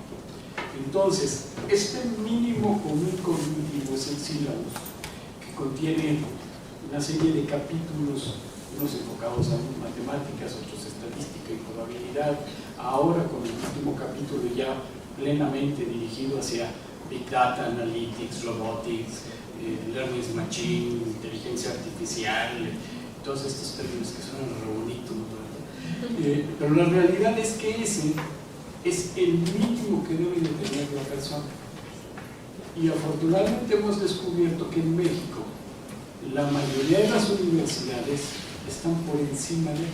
Entonces, este mínimo común cognitivo es el sílabus, que contiene una serie de capítulos, unos enfocados a matemáticas, otros estadística y probabilidad, ahora con el último capítulo ya plenamente dirigido hacia Big Data, Analytics, Robotics, Learning Machine, inteligencia artificial, todos estos términos que suenan re bonitos, ¿verdad? Pero la realidad es que ese es el mínimo que debe de tener la persona. Y afortunadamente hemos descubierto que en México la mayoría de las universidades están por encima de,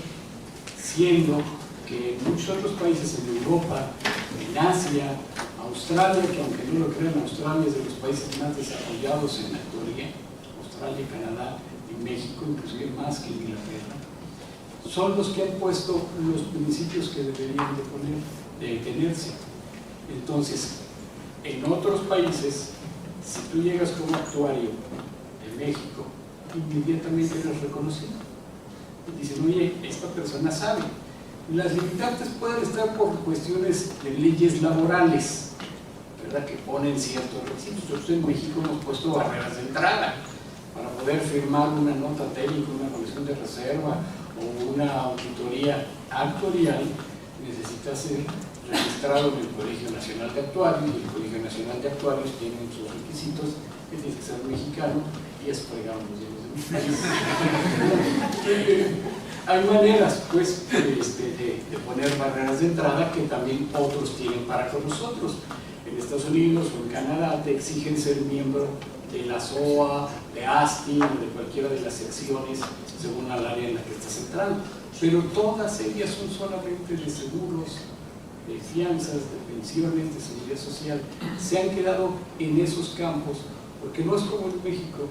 siendo que en muchos otros países, en Europa, en Asia, Australia, que aunque no lo crean, Australia es de los países más desarrollados en la actuaría, Australia, Canadá y México, inclusive más que Inglaterra, son los que han puesto los principios que deberían de tenerse. Entonces, en otros países, si tú llegas como actuario de México, inmediatamente eres reconocido. Y dicen, oye, esta persona sabe. Las limitantes pueden estar por cuestiones de leyes laborales, ¿verdad?, que ponen ciertos requisitos. Nosotros en México hemos puesto barreras de entrada para poder firmar una nota técnica, una comisión de reserva o una auditoría actuarial. Necesita ser registrado en el Colegio Nacional de Actuarios, y el Colegio Nacional de Actuarios tiene sus requisitos, que tiene que ser mexicano y es fregado los de mi país. Hay maneras, pues, de poner barreras de entrada que también otros tienen para con nosotros. En Estados Unidos o en Canadá te exigen ser miembro de la SOA, de ASTI, o de cualquiera de las secciones según el área en la que estás entrando. Pero todas ellas son solamente de seguros, de fianzas, de pensiones, de seguridad social. Se han quedado en esos campos porque no es como en México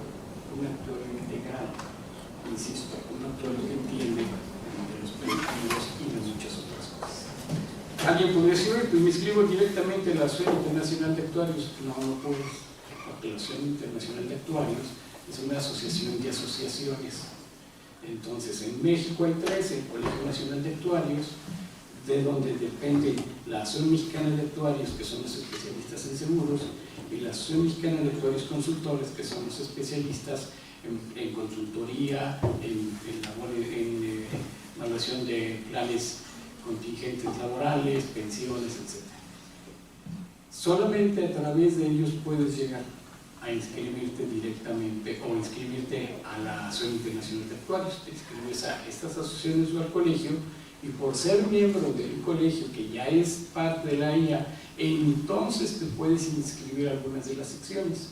un actuario integral, insisto, un actuario que entiende de los permitidos y de muchas otras cosas. Alguien podría decir, pues me inscribo directamente en la Asociación Internacional de Actuarios. No, no puedo, porque la Asociación Internacional de Actuarios es una asociación de asociaciones. Entonces, en México hay 3, el Colegio Nacional de Actuarios de donde depende la Asociación Mexicana de Actuarios, que son los especialistas en seguros, y la Asociación Mexicana de Actuarios Consultores, que son los especialistas en consultoría, en evaluación de planes contingentes laborales, pensiones, etc. Solamente a través de ellos puedes llegar a inscribirte directamente o inscribirte a la Asociación Internacional de Actuarios. Te inscribes a estas asociaciones o al colegio, y por ser miembro del colegio, que ya es parte de la IA, entonces te puedes inscribir a algunas de las secciones.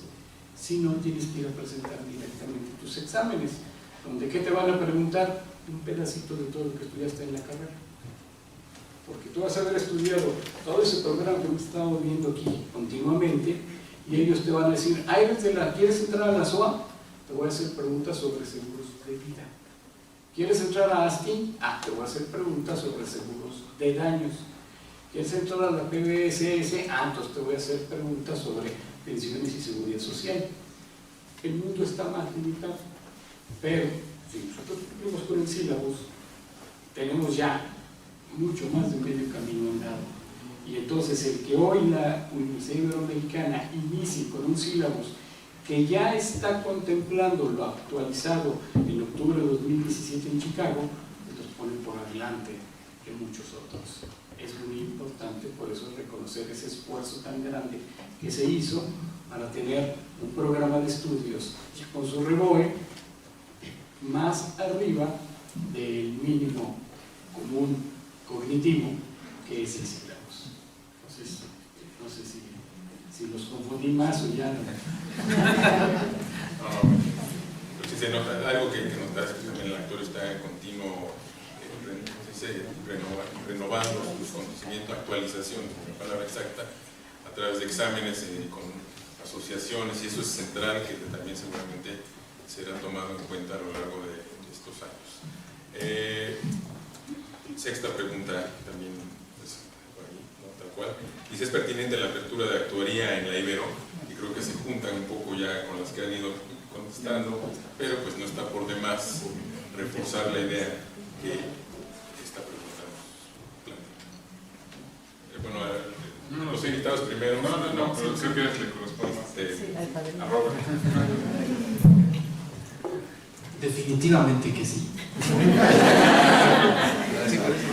Si no, tienes que ir a presentar directamente tus exámenes, donde ¿qué te van a preguntar? Un pedacito de todo lo que estudiaste en la carrera. Porque tú vas a haber estudiado todo ese programa que hemos estado viendo aquí continuamente, y ellos te van a decir, ¿quieres entrar a la SOA? Te voy a hacer preguntas sobre seguros de vida. ¿Quieres entrar a ASTIN? Te voy a hacer preguntas sobre seguros de daños. ¿Quieres entrar a la PBSS? Entonces te voy a hacer preguntas sobre pensiones y seguridad social. El mundo está más limitado, pero si nosotros cumplimos con el sílabus, tenemos ya mucho más de medio camino andado. Y entonces el que hoy la Universidad Iberoamericana inicie con un sílabus que ya está contemplando lo actualizado en octubre de 2017 en Chicago, nos pone por adelante de muchos otros. Es muy importante por eso reconocer ese esfuerzo tan grande que se hizo para tener un programa de estudios con su REBOE más arriba del mínimo común cognitivo, que es el sílabus. Entonces, no sé si los confundí más o ya no. Pero sí se nota algo que notas, que también el actor está en continuo renovando su conocimiento, actualización, es la palabra exacta, a través de exámenes con asociaciones, y eso es central, que también seguramente será tomado en cuenta a lo largo de estos años. Sexta pregunta también, pues, por ahí, ¿no? Tal cual. Dice, ¿es pertinente la apertura de actuaría en la Ibero? Y creo que se juntan un poco ya con las que han ido contestando, pero pues no está por demás reforzar la idea que esta pregunta nos plantea. Bueno, los invitados primero. No, pero creo que le corresponde a Robert. Definitivamente que sí.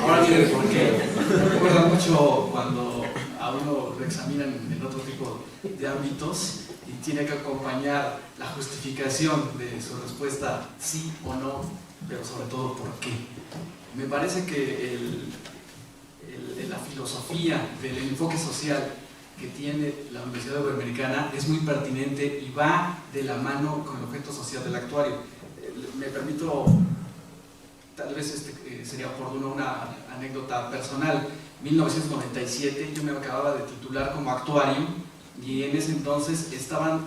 Ahora miren por qué. Me recuerda mucho cuando a uno lo examinan en otro tipo de ámbitos y tiene que acompañar la justificación de su respuesta sí o no, pero sobre todo por qué. Me parece que la filosofía del enfoque social que tiene la Universidad Iberoamericana es muy pertinente y va de la mano con el objeto social del actuario. Me permito, tal vez sería oportuno una anécdota personal. 1997 yo me acababa de titular como actuario y en ese entonces estaban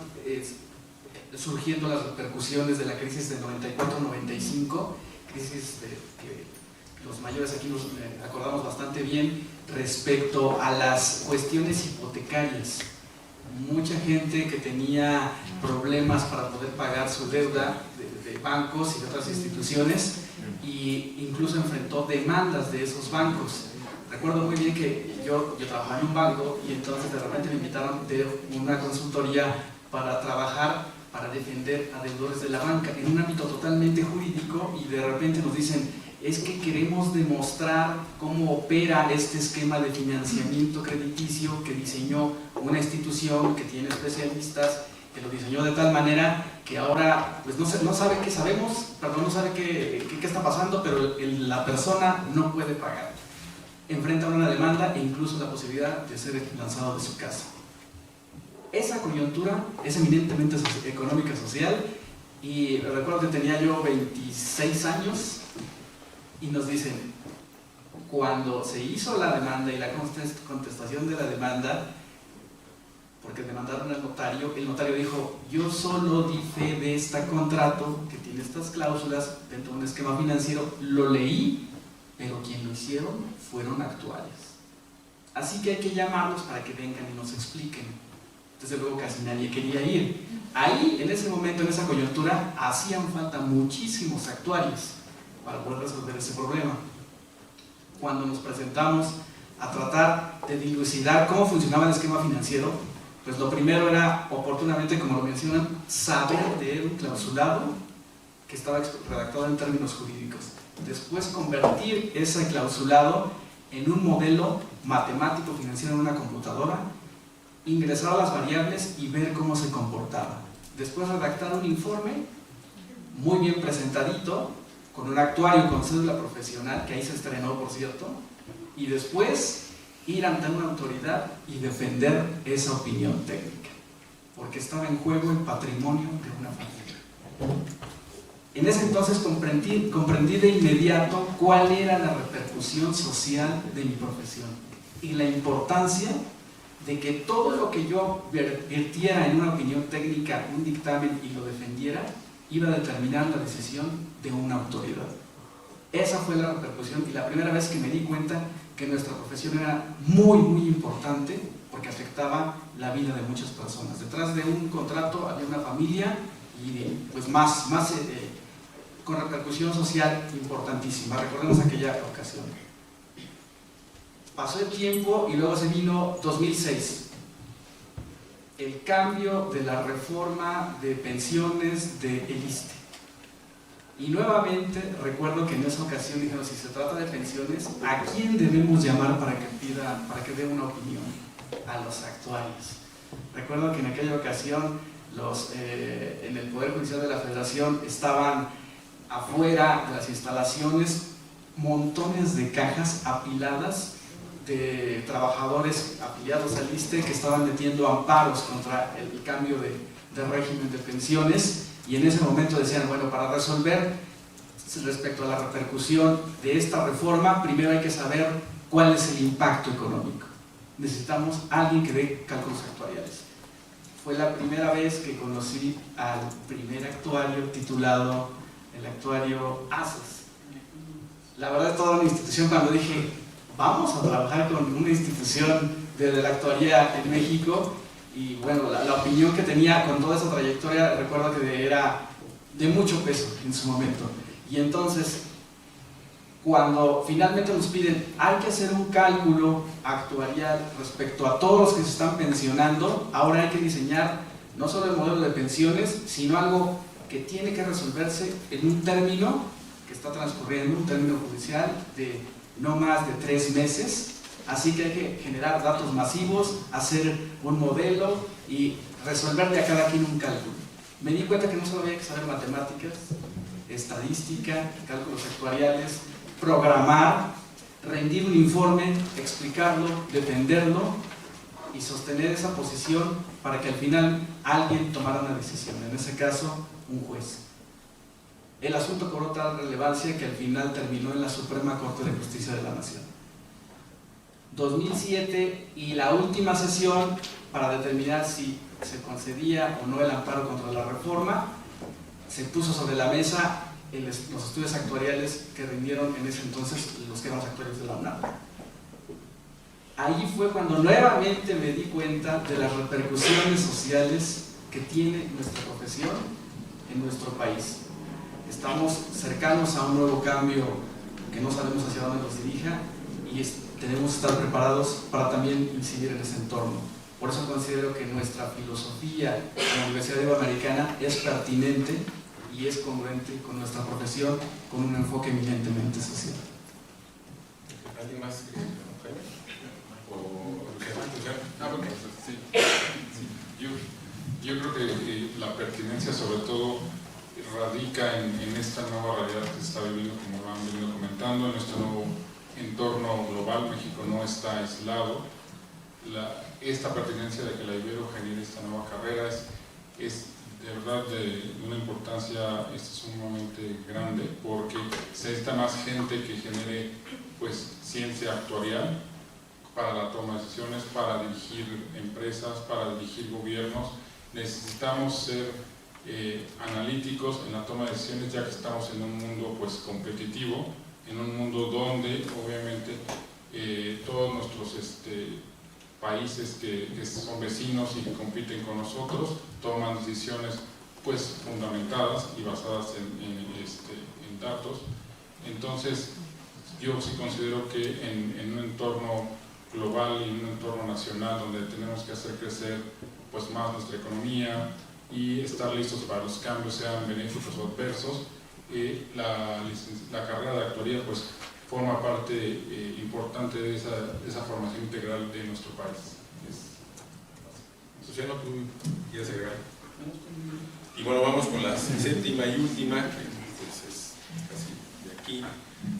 surgiendo las repercusiones de la crisis del 94-95, crisis que los mayores aquí nos acordamos bastante bien respecto a las cuestiones hipotecarias. Mucha gente que tenía problemas para poder pagar su deuda de bancos y de otras instituciones, e incluso enfrentó demandas de esos bancos. Recuerdo muy bien que yo trabajaba en un banco y entonces de repente me invitaron de una consultoría para trabajar, para defender a deudores de la banca en un ámbito totalmente jurídico, y de repente nos dicen, es que queremos demostrar cómo opera este esquema de financiamiento crediticio que diseñó una institución que tiene especialistas, que lo diseñó de tal manera que ahora pues no sabe qué sabemos, perdón, no sabe qué está pasando, pero la persona no puede pagar. Enfrenta una demanda e incluso la posibilidad de ser lanzado de su casa. Esa coyuntura es eminentemente económica social, y recuerdo que tenía yo 26 años y nos dicen, cuando se hizo la demanda y la contestación de la demanda, porque demandaron al notario, el notario dijo, yo solo di fe de este contrato que tiene estas cláusulas dentro de un esquema financiero, lo leí, pero quien lo hicieron fueron actuarios. Así que hay que llamarlos para que vengan y nos expliquen. Desde luego casi nadie quería ir. Ahí, en ese momento, en esa coyuntura, hacían falta muchísimos actuarios para poder resolver ese problema. cuando nos presentamos a tratar de dilucidar cómo funcionaba el esquema financiero, pues lo primero era, oportunamente, como lo mencionan, saber de un clausulado que estaba redactado en términos jurídicos. Después convertir ese clausulado en un modelo matemático financiero en una computadora, ingresar las variables y ver cómo se comportaba. Después redactar un informe muy bien presentadito, con un actuario con cédula profesional, que ahí se estrenó, por cierto, y después ir ante una autoridad y defender esa opinión técnica, porque estaba en juego el patrimonio de una familia. En ese entonces comprendí de inmediato cuál era la repercusión social de mi profesión y la importancia de que todo lo que yo vertiera en una opinión técnica, un dictamen, y lo defendiera, iba a determinar la decisión de una autoridad. Esa fue la repercusión y la primera vez que me di cuenta que nuestra profesión era muy, muy importante, porque afectaba la vida de muchas personas. Detrás de un contrato había una familia y pues más con repercusión social importantísima. Recordemos aquella ocasión. Pasó el tiempo y luego se vino 2006, el cambio de la reforma de pensiones del ISSSTE. Y nuevamente recuerdo que en esa ocasión dijeron, si se trata de pensiones, ¿a quién debemos llamar para que dé una opinión? A los actuarios. Recuerdo que en aquella ocasión en el Poder Judicial de la Federación estaban afuera de las instalaciones montones de cajas apiladas de trabajadores afiliados al ISSSTE que estaban metiendo amparos contra el cambio de régimen de pensiones, y en ese momento decían, bueno, para resolver respecto a la repercusión de esta reforma, primero hay que saber cuál es el impacto económico. Necesitamos alguien que dé cálculos actuariales. Fue la primera vez que conocí al primer actuario titulado el actuario Asas. La verdad es toda una institución. Cuando dije, vamos a trabajar con una institución de la actuaría en México, y bueno, la opinión que tenía con toda esa trayectoria, recuerdo que era de mucho peso en su momento. Y entonces, cuando finalmente nos piden, hay que hacer un cálculo actuarial respecto a todos los que se están pensionando, ahora hay que diseñar no solo el modelo de pensiones, sino algo que tiene que resolverse en un término que está transcurriendo, un término judicial de no más de 3 meses. Así que hay que generar datos masivos, hacer un modelo y resolverle a cada quien un cálculo. Me di cuenta que no solo había que saber matemáticas, estadística, cálculos actuariales, programar, rendir un informe, explicarlo, defenderlo y sostener esa posición para que al final alguien tomara una decisión, en ese caso un juez. El asunto cobró tal relevancia que al final terminó en la Suprema Corte de Justicia de la Nación. 2007, y la última sesión para determinar si se concedía o no el amparo contra la reforma, se puso sobre la mesa los estudios actuariales que rindieron en ese entonces los que éramos actuarios de la UNAM. Ahí fue cuando nuevamente me di cuenta de las repercusiones sociales que tiene nuestra profesión en nuestro país. Estamos cercanos a un nuevo cambio que no sabemos hacia dónde nos dirija, y tenemos que estar preparados para también incidir en ese entorno. Por eso considero que nuestra filosofía en la Universidad Iberoamericana es pertinente y es congruente con nuestra profesión, con un enfoque eminentemente social. ¿Alguien más? Yo creo que la pertinencia sobre todo radica en esta nueva realidad que se está viviendo, como lo han venido comentando, en nuestro nuevo entorno global. México no está aislado. Esta pertinencia de que la Ibero genere esta nueva carrera es de verdad de una importancia sumamente grande, porque se necesita más gente que genere pues ciencia actuarial para la toma de decisiones, para dirigir empresas, para dirigir gobiernos. Necesitamos ser analíticos en la toma de decisiones, ya que estamos en un mundo pues competitivo, en un mundo donde obviamente todos nuestros países que son vecinos y que compiten con nosotros toman decisiones pues fundamentadas y basadas en datos. Entonces yo sí considero que en un entorno global y en un entorno nacional donde tenemos que hacer crecer pues más nuestra economía y estar listos para los cambios, sean benéficos o adversos, la carrera de actuaría pues forma parte importante de esa formación integral de nuestro país. Luciano, ¿tú quieres agregar? Y bueno, vamos con la séptima y última, que pues es casi de aquí.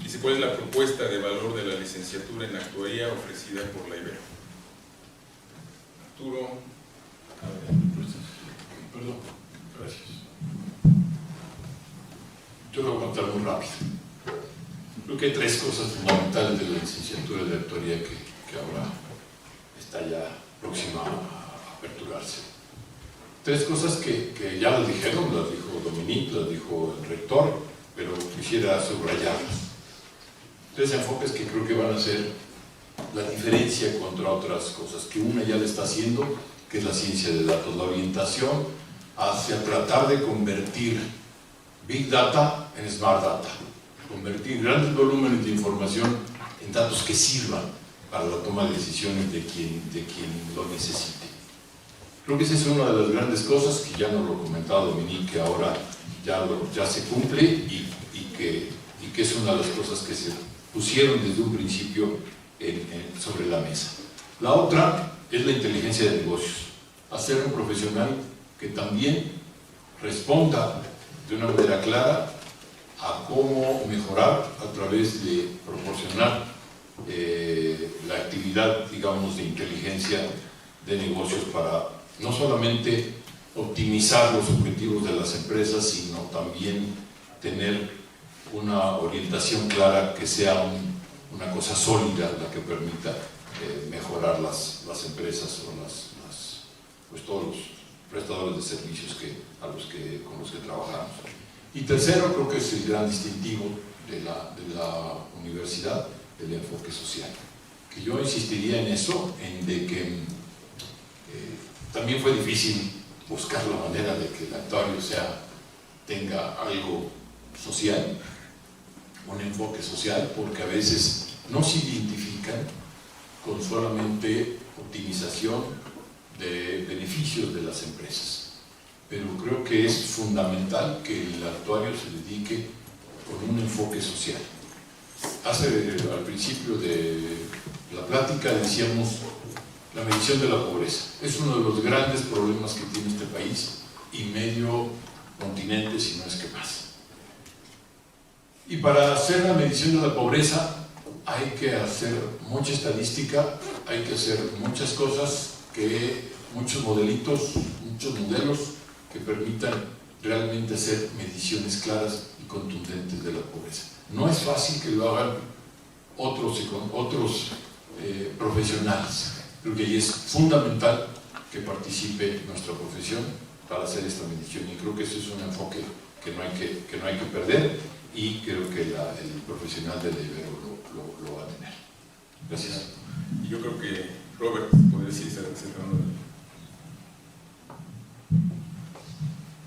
Dice, ¿cuál es la propuesta de valor de la licenciatura en actuaría ofrecida por la Ibero? Arturo. Perdón, gracias. Yo lo voy a contar muy rápido. Creo que hay tres cosas fundamentales de la licenciatura de actuaría que ahora está ya próxima a aperturarse. Tres cosas que ya las dijeron, las dijo Dominique, las dijo el rector, pero quisiera subrayarlas. Tres enfoques que creo que van a ser la diferencia contra otras cosas, que una ya le está haciendo, que es la ciencia de datos, la orientación hacia tratar de convertir Big Data en Smart Data, convertir grandes volúmenes de información en datos que sirvan para la toma de decisiones de quien lo necesite. Creo que esa es una de las grandes cosas que ya nos lo ha comentado Dominique, que ahora ya se cumple y que es una de las cosas que se pusieron desde un principio sobre la mesa. La otra es la inteligencia de negocios, hacer un profesional que también responda de una manera clara a cómo mejorar a través de proporcionar la actividad, digamos, de inteligencia de negocios para no solamente optimizar los objetivos de las empresas, sino también tener una orientación clara que sea una cosa sólida la que permita mejorar las empresas o pues todos los prestadores de servicios con los que trabajamos. Y tercero, creo que es el gran distintivo de la universidad, el enfoque social. Que yo insistiría en eso, en de que también fue difícil buscar la manera de que el actuario tenga algo social, un enfoque social, porque a veces no se identifican con solamente optimización de beneficios de las empresas. Pero creo que es fundamental que el actuario se dedique con un enfoque social. Al principio de la plática decíamos la medición de la pobreza. Es uno de los grandes problemas que tiene este país y medio continente, si no es que más. Y para hacer la medición de la pobreza hay que hacer mucha estadística, hay que hacer muchas cosas, muchos modelitos, muchos modelos que permitan realmente hacer mediciones claras y contundentes de la pobreza. No es fácil que lo hagan otros profesionales. Creo que ahí es fundamental que participe nuestra profesión para hacer esta medición, y creo que eso es un enfoque que no hay que perder, y creo que el profesional de la Ibero lo va a tener. Gracias. Y yo creo que Robert podría decir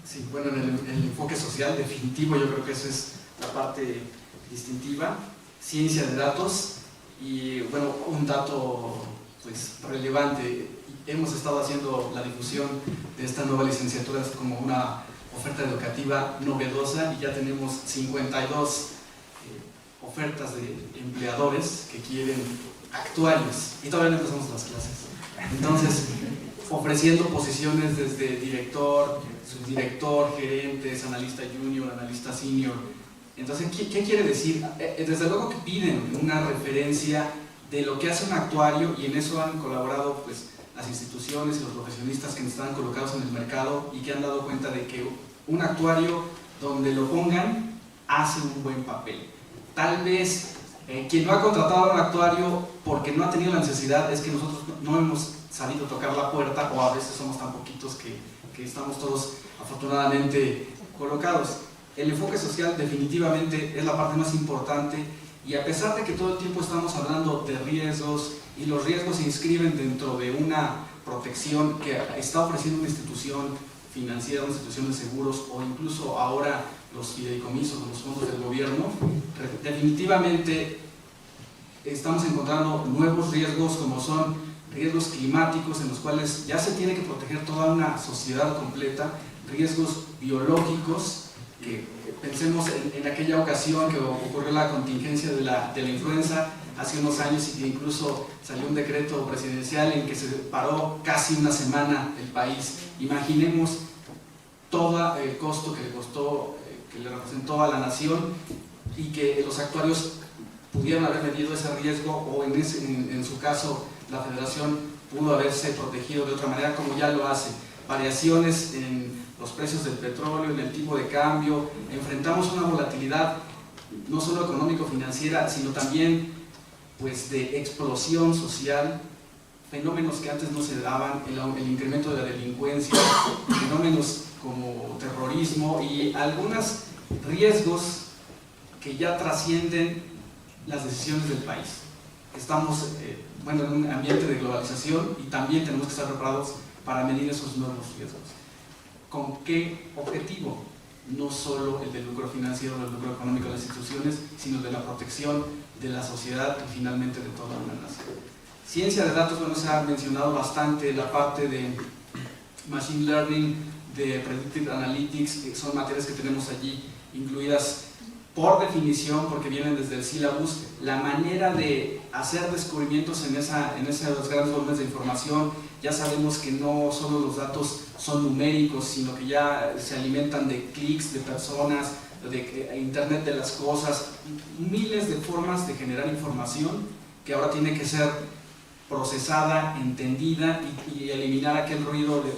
Sí, bueno, en el enfoque social definitivo yo creo que esa es la parte distintiva, ciencia de datos. Y bueno, un dato pues relevante, hemos estado haciendo la difusión de esta nueva licenciatura como una oferta educativa novedosa, y ya tenemos 52 ofertas de empleadores que quieren actuarios, y todavía no empezamos las clases. Entonces, ofreciendo posiciones desde director, subdirector, gerentes, analista junior, analista senior. Entonces, ¿qué quiere decir? Desde luego que piden una referencia de lo que hace un actuario, y en eso han colaborado pues las instituciones y los profesionistas que están colocados en el mercado y que han dado cuenta de que un actuario, donde lo pongan, hace un buen papel. Tal vez quien no ha contratado a un actuario porque no ha tenido la necesidad es que nosotros no hemos sabido tocar la puerta, o a veces somos tan poquitos que estamos todos afortunadamente colocados. El enfoque social definitivamente es la parte más importante, y a pesar de que todo el tiempo estamos hablando de riesgos, y los riesgos se inscriben dentro de una protección que está ofreciendo una institución financiera, una institución de seguros, o incluso ahora los fideicomisos, los fondos del gobierno, definitivamente estamos encontrando nuevos riesgos como son riesgos climáticos en los cuales ya se tiene que proteger toda una sociedad completa, riesgos biológicos, que pensemos en aquella ocasión que ocurrió la contingencia de la influenza hace unos años y que incluso salió un decreto presidencial en que se paró casi una semana el país. Imaginemos todo el costo que le costó, que le representó a la nación, y que los actuarios pudieron haber medido ese riesgo, o en su caso la federación pudo haberse protegido de otra manera, como ya lo hace. Variaciones en los precios del petróleo, en el tipo de cambio, enfrentamos una volatilidad no solo económico-financiera, sino también pues de explosión social, fenómenos que antes no se daban, el incremento de la delincuencia, fenómenos como terrorismo y algunos riesgos que ya trascienden las decisiones del país. Estamos en un ambiente de globalización y también tenemos que estar preparados para medir esos nuevos riesgos. ¿Con qué objetivo? No solo el del lucro financiero, el lucro económico de las instituciones, sino de la protección de la sociedad y finalmente de toda una nación. Ciencia de datos, bueno, se ha mencionado bastante la parte de Machine Learning, de Predictive Analytics, que son materias que tenemos allí incluidas por definición, porque vienen desde el sílabus. La manera de hacer descubrimientos en esos grandes volúmenes de información, ya sabemos que no solo los datos son numéricos, sino que ya se alimentan de clics, de personas, de Internet de las cosas, miles de formas de generar información que ahora tiene que ser procesada, entendida y eliminar aquel ruido de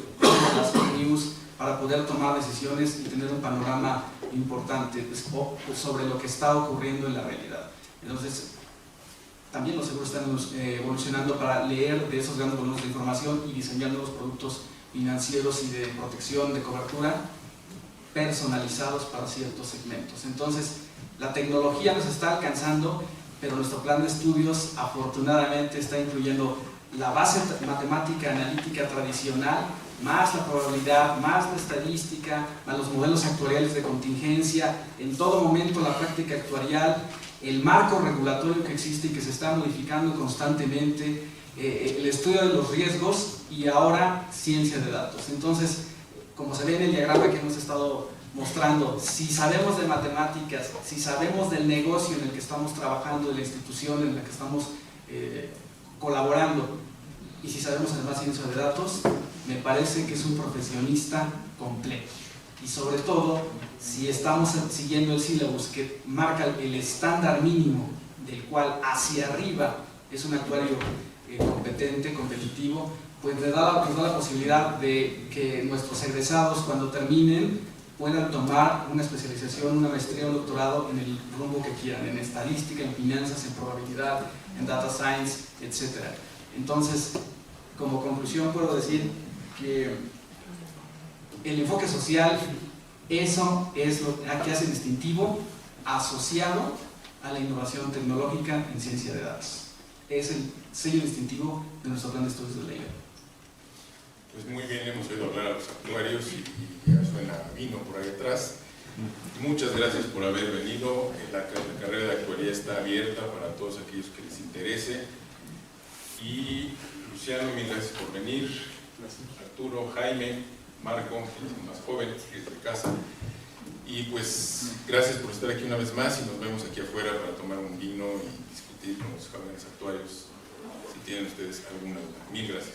las fake news para poder tomar decisiones y tener un panorama importante sobre lo que está ocurriendo en la realidad. Entonces, también los seguros están evolucionando para leer de esos grandes volúmenes de información y diseñar nuevos productos financieros y de protección, de cobertura personalizados para ciertos segmentos. Entonces, la tecnología nos está alcanzando, pero nuestro plan de estudios afortunadamente está incluyendo la base matemática analítica tradicional, más la probabilidad, más la estadística, más los modelos actuariales de contingencia, en todo momento la práctica actuarial, el marco regulatorio que existe y que se está modificando constantemente, el estudio de los riesgos y ahora ciencia de datos. Entonces, como se ve en el diagrama que hemos estado mostrando, si sabemos de matemáticas, si sabemos del negocio en el que estamos trabajando, de la institución en la que estamos colaborando, y si sabemos además ciencia de datos, me parece que es un profesionista completo. Y sobre todo, si estamos siguiendo el sílabus que marca el estándar mínimo del cual hacia arriba es un actuario competente, competitivo, pues nos da la posibilidad de que nuestros egresados, cuando terminen, puedan tomar una especialización, una maestría, un doctorado en el rumbo que quieran, en estadística, en finanzas, en probabilidad, en data science, etc. Entonces, como conclusión puedo decir que el enfoque social, eso es lo que hace distintivo asociado a la innovación tecnológica en ciencia de datos. Es el sello distintivo de nuestro plan de estudios de ley. Pues muy bien, hemos oído hablar a los actuarios y ya suena vino por ahí atrás. Muchas gracias por haber venido. La carrera de actuaría está abierta para todos aquellos que les interese. Y Luciano, mil gracias por venir. Arturo, Jaime, Marco, que es el más joven, que es de casa. Y pues gracias por estar aquí una vez más y nos vemos aquí afuera para tomar un vino y discutir con los jóvenes actuarios si tienen ustedes alguna duda. Mil gracias.